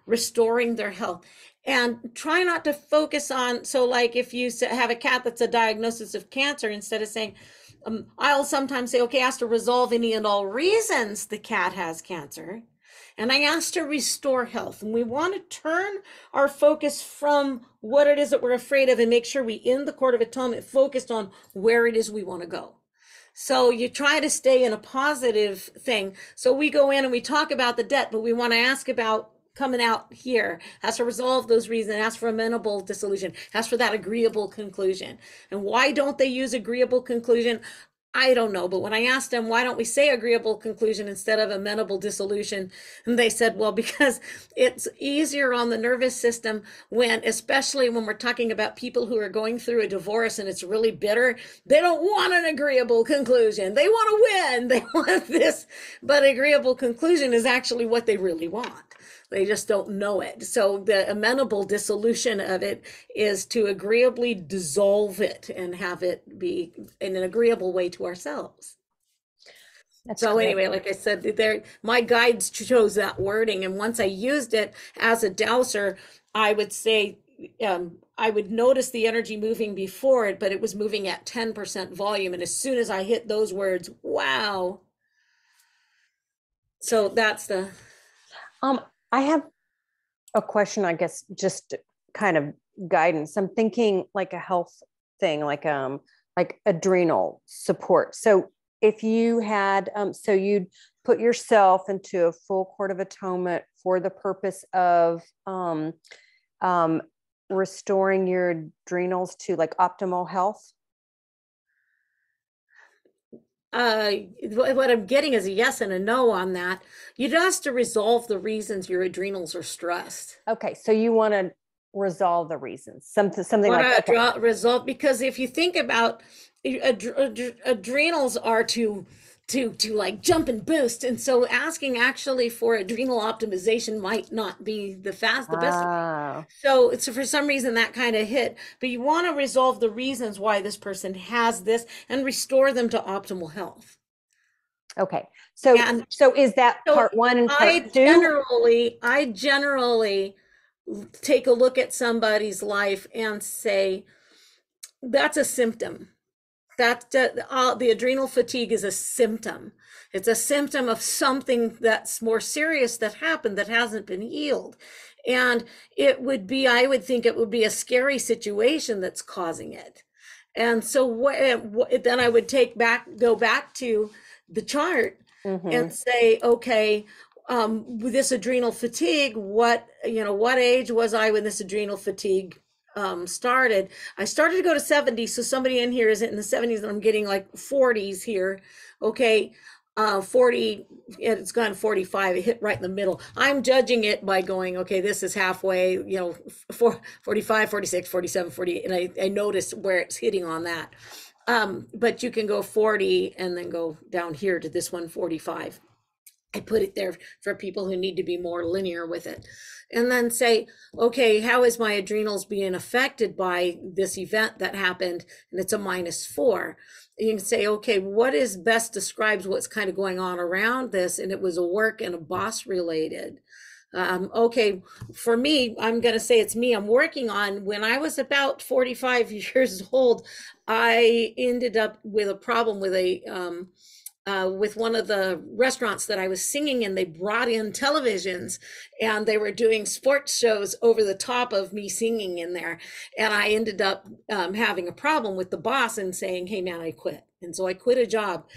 restoring their health. And try not to focus on, so like if you have a cat that's a diagnosis of cancer, instead of saying, I'll sometimes say, okay, ask to resolve any and all reasons the cat has cancer. And I ask to restore health. And we want to turn our focus from what it is that we're afraid of and make sure we, in the Court of Atonement, focused on where it is we want to go. So you try to stay in a positive thing. So we go in and we talk about the debt, but we want to ask about coming out here, ask to resolve those reasons, ask for amenable dissolution, ask for that agreeable conclusion. And why don't they use agreeable conclusion? I don't know, but when I asked them, why don't we say agreeable conclusion instead of amenable dissolution? And they said, well, because it's easier on the nervous system when, especially when we're talking about people who are going through a divorce and it's really bitter, they don't want an agreeable conclusion. They want to win. They want this, but agreeable conclusion is actually what they really want. They just don't know it. So the amenable dissolution of it is to agreeably dissolve it and have it be in an agreeable way to ourselves. That's so great. Anyway, like I said, my guides chose that wording. And once I used it as a dowser, I would say, I would notice the energy moving before it, but it was moving at 10% volume. And as soon as I hit those words, wow. So that's the... I have a question, I guess, just kind of guidance. I'm thinking like a health thing, like adrenal support. So if you had, so you'd put yourself into a full Court of Atonement for the purpose of restoring your adrenals to like optimal health. What I'm getting is a yes and a no on that. You'd have to resolve the reasons your adrenals are stressed. Okay, so you want to resolve the reasons, something like that. Resolve, because if you think about adrenals are to like jump and boost, and so asking actually for adrenal optimization might not be the best. So it's for some reason that kind of hit, but you want to resolve the reasons why this person has this and restore them to optimal health. Okay, so is that part one and part two? I generally take a look at somebody's life and say that's a symptom. The adrenal fatigue is a symptom. It's a symptom of something that's more serious that happened that hasn't been healed. And I would think it would be a scary situation that's causing it. And so then I would go back to the chart and say, okay, with this adrenal fatigue, what age was I when this adrenal fatigue started? I started to go to 70. So somebody in here is in the 70s and I'm getting like 40s here. Okay. 40, it's gone 45, it hit right in the middle. I'm judging it by going, okay, this is halfway, 45, 46, 47, 48. And I noticed where it's hitting on that. But you can go 40 and then go down here to this one, 45. I put it there for people who need to be more linear with it. And then say, okay, how is my adrenals being affected by this event that happened? And it's a -4. And you can say, okay, what is best describes what's kind of going on around this? And it was a work and a boss related. Okay, for me, I'm going to say it's me. I'm working on, when I was about 45 years old, I ended up with a problem with with one of the restaurants that I was singing in. They brought in televisions and they were doing sports shows over the top of me singing in there. And I ended up having a problem with the boss and saying, hey man, I quit. And so I quit a job.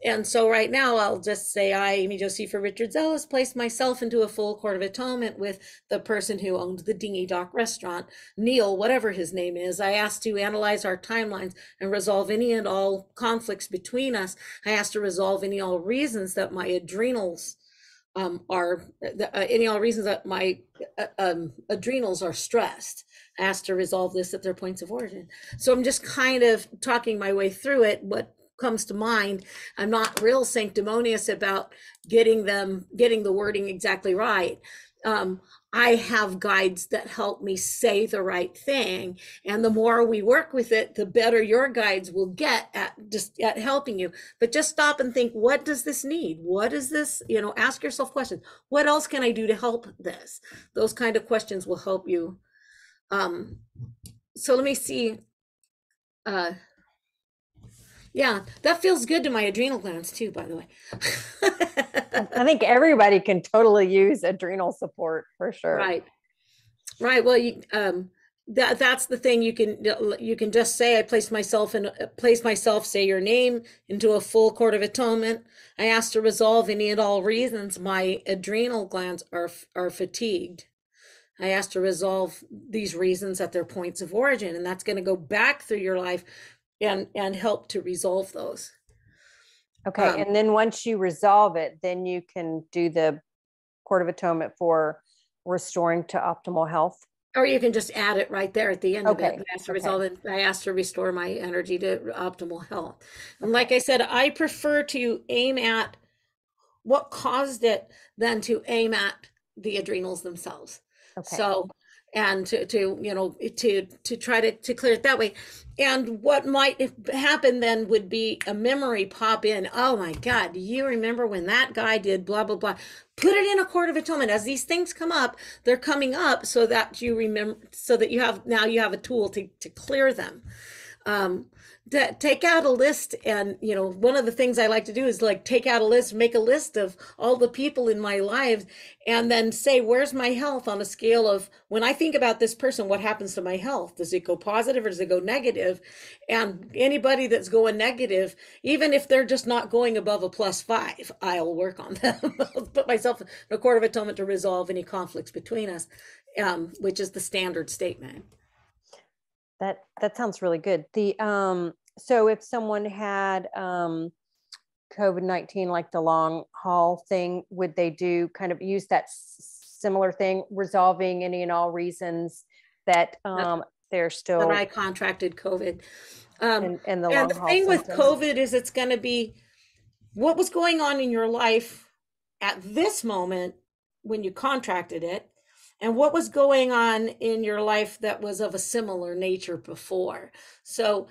And so right now I'll just say, I, Amy Josepha Richards Ellis, placed myself into a full Court of Atonement with the person who owned the Dingy Dock restaurant, Neale, whatever his name is. I asked to analyze our timelines and resolve any and all conflicts between us. I asked to resolve any all reasons that my adrenals adrenals are stressed. I asked to resolve this at their points of origin. So I'm just kind of talking my way through it. What comes to mind. I'm not real sanctimonious about getting the wording exactly right. I have guides that help me say the right thing. And the more we work with it, the better your guides will get at helping you. But just stop and think, what does this need? What is this? Ask yourself questions. What else can I do to help this? Those kind of questions will help you. So let me see. Yeah, that feels good to my adrenal glands too, by the way. I think everybody can totally use adrenal support for sure. Right. Well, that's the thing. You can just say, I placed myself, say your name, into a full Court of Atonement. I asked to resolve any and all reasons my adrenal glands are fatigued. I asked to resolve these reasons at their points of origin, and that's going to go back through your life and help to resolve those. Okay. And then once you resolve it, then you can do the Court of Atonement for restoring to optimal health. Or you can just add it right there at the end of it. I asked to restore my energy to optimal health. And like I said, I prefer to aim at what caused it than to aim at the adrenals themselves. Okay. So, and to try to clear it that way. And what might happen then would be a memory pop in. Oh my God, do you remember when that guy did blah, blah, blah? Put it in a Court of Atonement. As these things come up, they're coming up so that you remember, so that you have a tool to clear them. Take out a list, and one of the things I like to do is like take out a list, make a list of all the people in my life, and then say, where's my health on a scale of, when I think about this person, what happens to my health? Does it go positive or does it go negative? And anybody that's going negative, even if they're just not going above a +5, I'll work on them. I'll put myself in a Court of Atonement to resolve any conflicts between us, which is the standard statement. That sounds really good. So if someone had COVID-19, like the long haul thing, would they use that similar thing, resolving any and all reasons that they're still? That I contracted COVID. And the thing with COVID is it's going to be what was going on in your life at this moment when you contracted it, and what was going on in your life that was of a similar nature before. So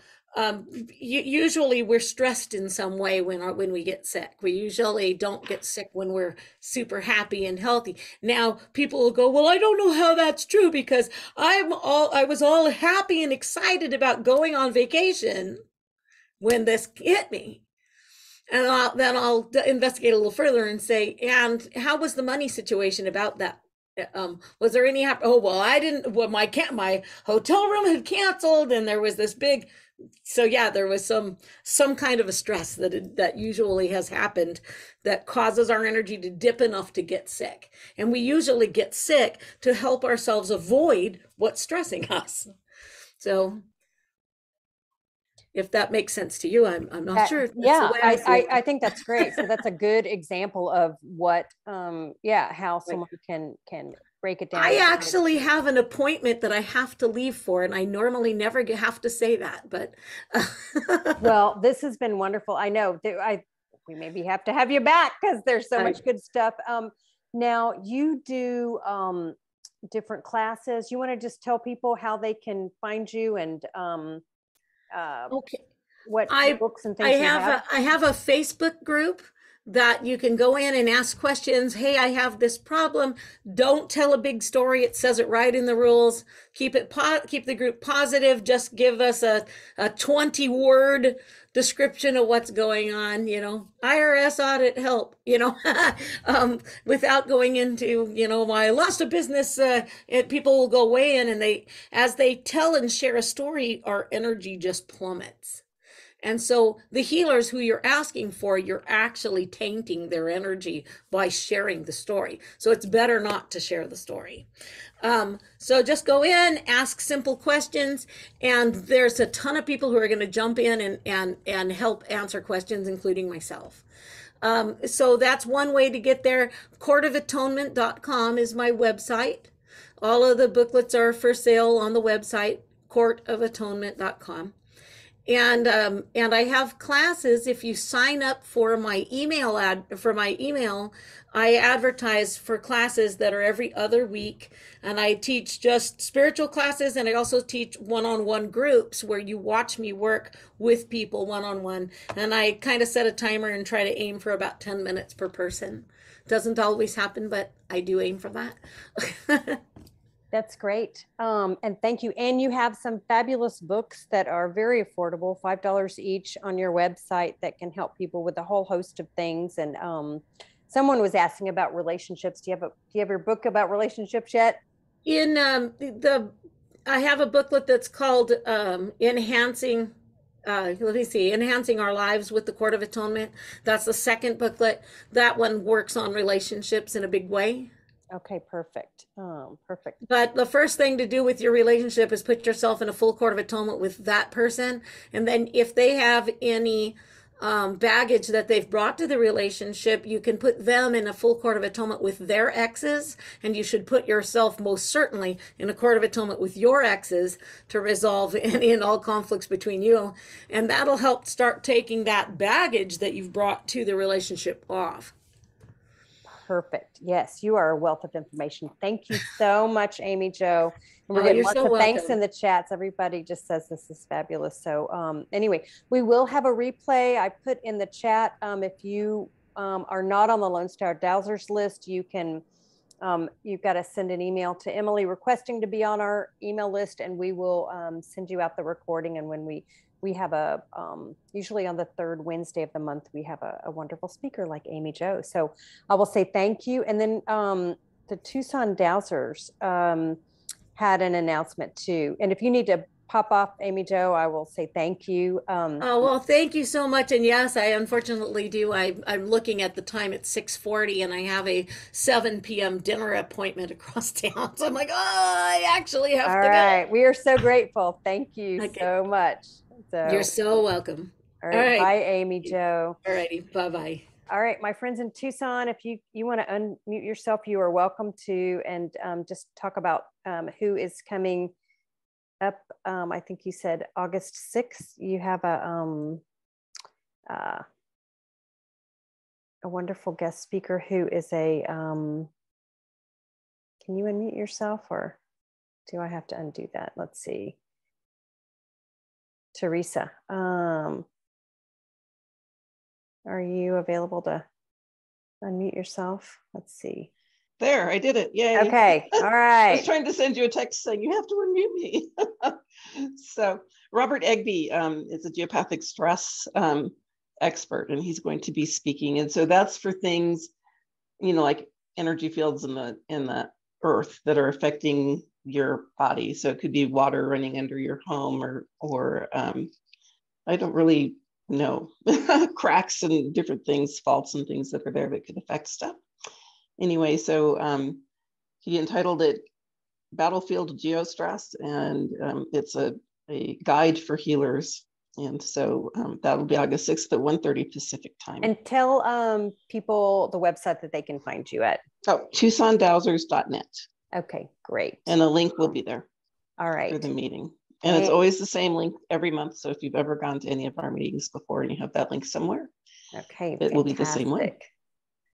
usually we're stressed in some way when we get sick. We usually don't get sick when we're super happy and healthy. Now people will go, well, I don't know how that's true, because I was all happy and excited about going on vacation when this hit me. And then I'll investigate a little further and say, and how was the money situation about that? Was there any my hotel room had canceled, and there was this big, so yeah, there was some kind of a stress that usually has happened that causes our energy to dip enough to get sick. And we usually get sick to help ourselves avoid what's stressing us. So if that makes sense to you, I'm not sure. Yeah, I think that's great. So that's a good example of what, how someone can break it down. I actually have an appointment that I have to leave for, and I normally never have to say that, but. Well, this has been wonderful. I know we maybe have to have you back because there's so much good stuff. Now you do different classes. You want to just tell people how they can find you and, okay, what books and things I have a Facebook group that you can go in and ask questions. Hey, I have this problem. Don't tell a big story. It says it right in the rules. Keep the group positive. Just give us a 20-word description of what's going on, IRS audit help, without going into, I lost a business, people will go way in, and as they tell and share a story, our energy just plummets. And so the healers who you're asking for, you're actually tainting their energy by sharing the story. So it's better not to share the story. So just go in, ask simple questions, and there's a ton of people who are going to jump in and help answer questions, including myself. So that's one way to get there. Courtofatonement.com is my website. All of the booklets are for sale on the website, courtofatonement.com. And I have classes. If you sign up for my email, I advertise for classes that are every other week. And I teach just spiritual classes, and I also teach one-on-one groups where you watch me work with people one-on-one. And I kind of set a timer and try to aim for about 10 minutes per person. Doesn't always happen, but I do aim for that. That's great. And thank you. And you have some fabulous books that are very affordable, $5 each, on your website that can help people with a whole host of things. And someone was asking about relationships. Do you have your book about relationships yet? I have a booklet that's called Enhancing Our Lives with the Court of Atonement. That's the second booklet. That one works on relationships in a big way. Okay, perfect. Perfect. But the first thing to do with your relationship is put yourself in a full Court of Atonement with that person. And then if they have any baggage that they've brought to the relationship, you can put them in a full court of atonement with their exes, and you should put yourself most certainly in a court of atonement with your exes to resolve any and all conflicts between you. And that'll help start taking that baggage that you've brought to the relationship off. Perfect. Yes, you are a wealth of information. Thank you so much, Amy Jo. And we're getting lots of thanks in the chats. Everybody just says this is fabulous. So anyway, we will have a replay. I put in the chat. If you are not on the Lone Star Dowsers list, you can, you've got to send an email to Emily requesting to be on our email list, and we will send you out the recording. And when we have a, usually on the third Wednesday of the month, we have a wonderful speaker like Amy Jo. So I will say thank you. And then the Tucson Dowsers had an announcement too. And if you need to pop off, Amy Jo, I will say thank you. Oh, well, thank you so much. And yes, I unfortunately do. I'm looking at the time at 6:40, and I have a 7 p.m. dinner appointment across town. So I'm like, oh, I actually have to go. All right. We are so grateful. Thank you so much. So, you're so welcome. All right. Bye, Amy Jo. All righty. Bye-bye. All right, my friends in Tucson, if you want to unmute yourself, you are welcome to, and just talk about who is coming up. I think you said August 6th. You have a wonderful guest speaker who is a, can you unmute yourself, or do I have to undo that? Let's see. Teresa, are you available to unmute yourself? Let's see. There, I did it. Yay. Okay. All right. I was trying to send you a text saying you have to unmute me. So Robert Egby is a geopathic stress expert, and he's going to be speaking. And so that's for things, you know, like energy fields in the earth that are affecting your body. So it could be water running under your home, or I don't really know, cracks and different things, faults and things that are there that could affect stuff. Anyway, so he entitled it Battlefield Geostress, and it's a guide for healers. And so that'll be August 6th at 1:30 Pacific time. And tell people the website that they can find you at. Oh, TucsonDowsers.net. Okay, great. And a link will be there. All right. For the meeting. And it's always the same link every month. So if you've ever gone to any of our meetings before and you have that link somewhere, okay, it will be the same one.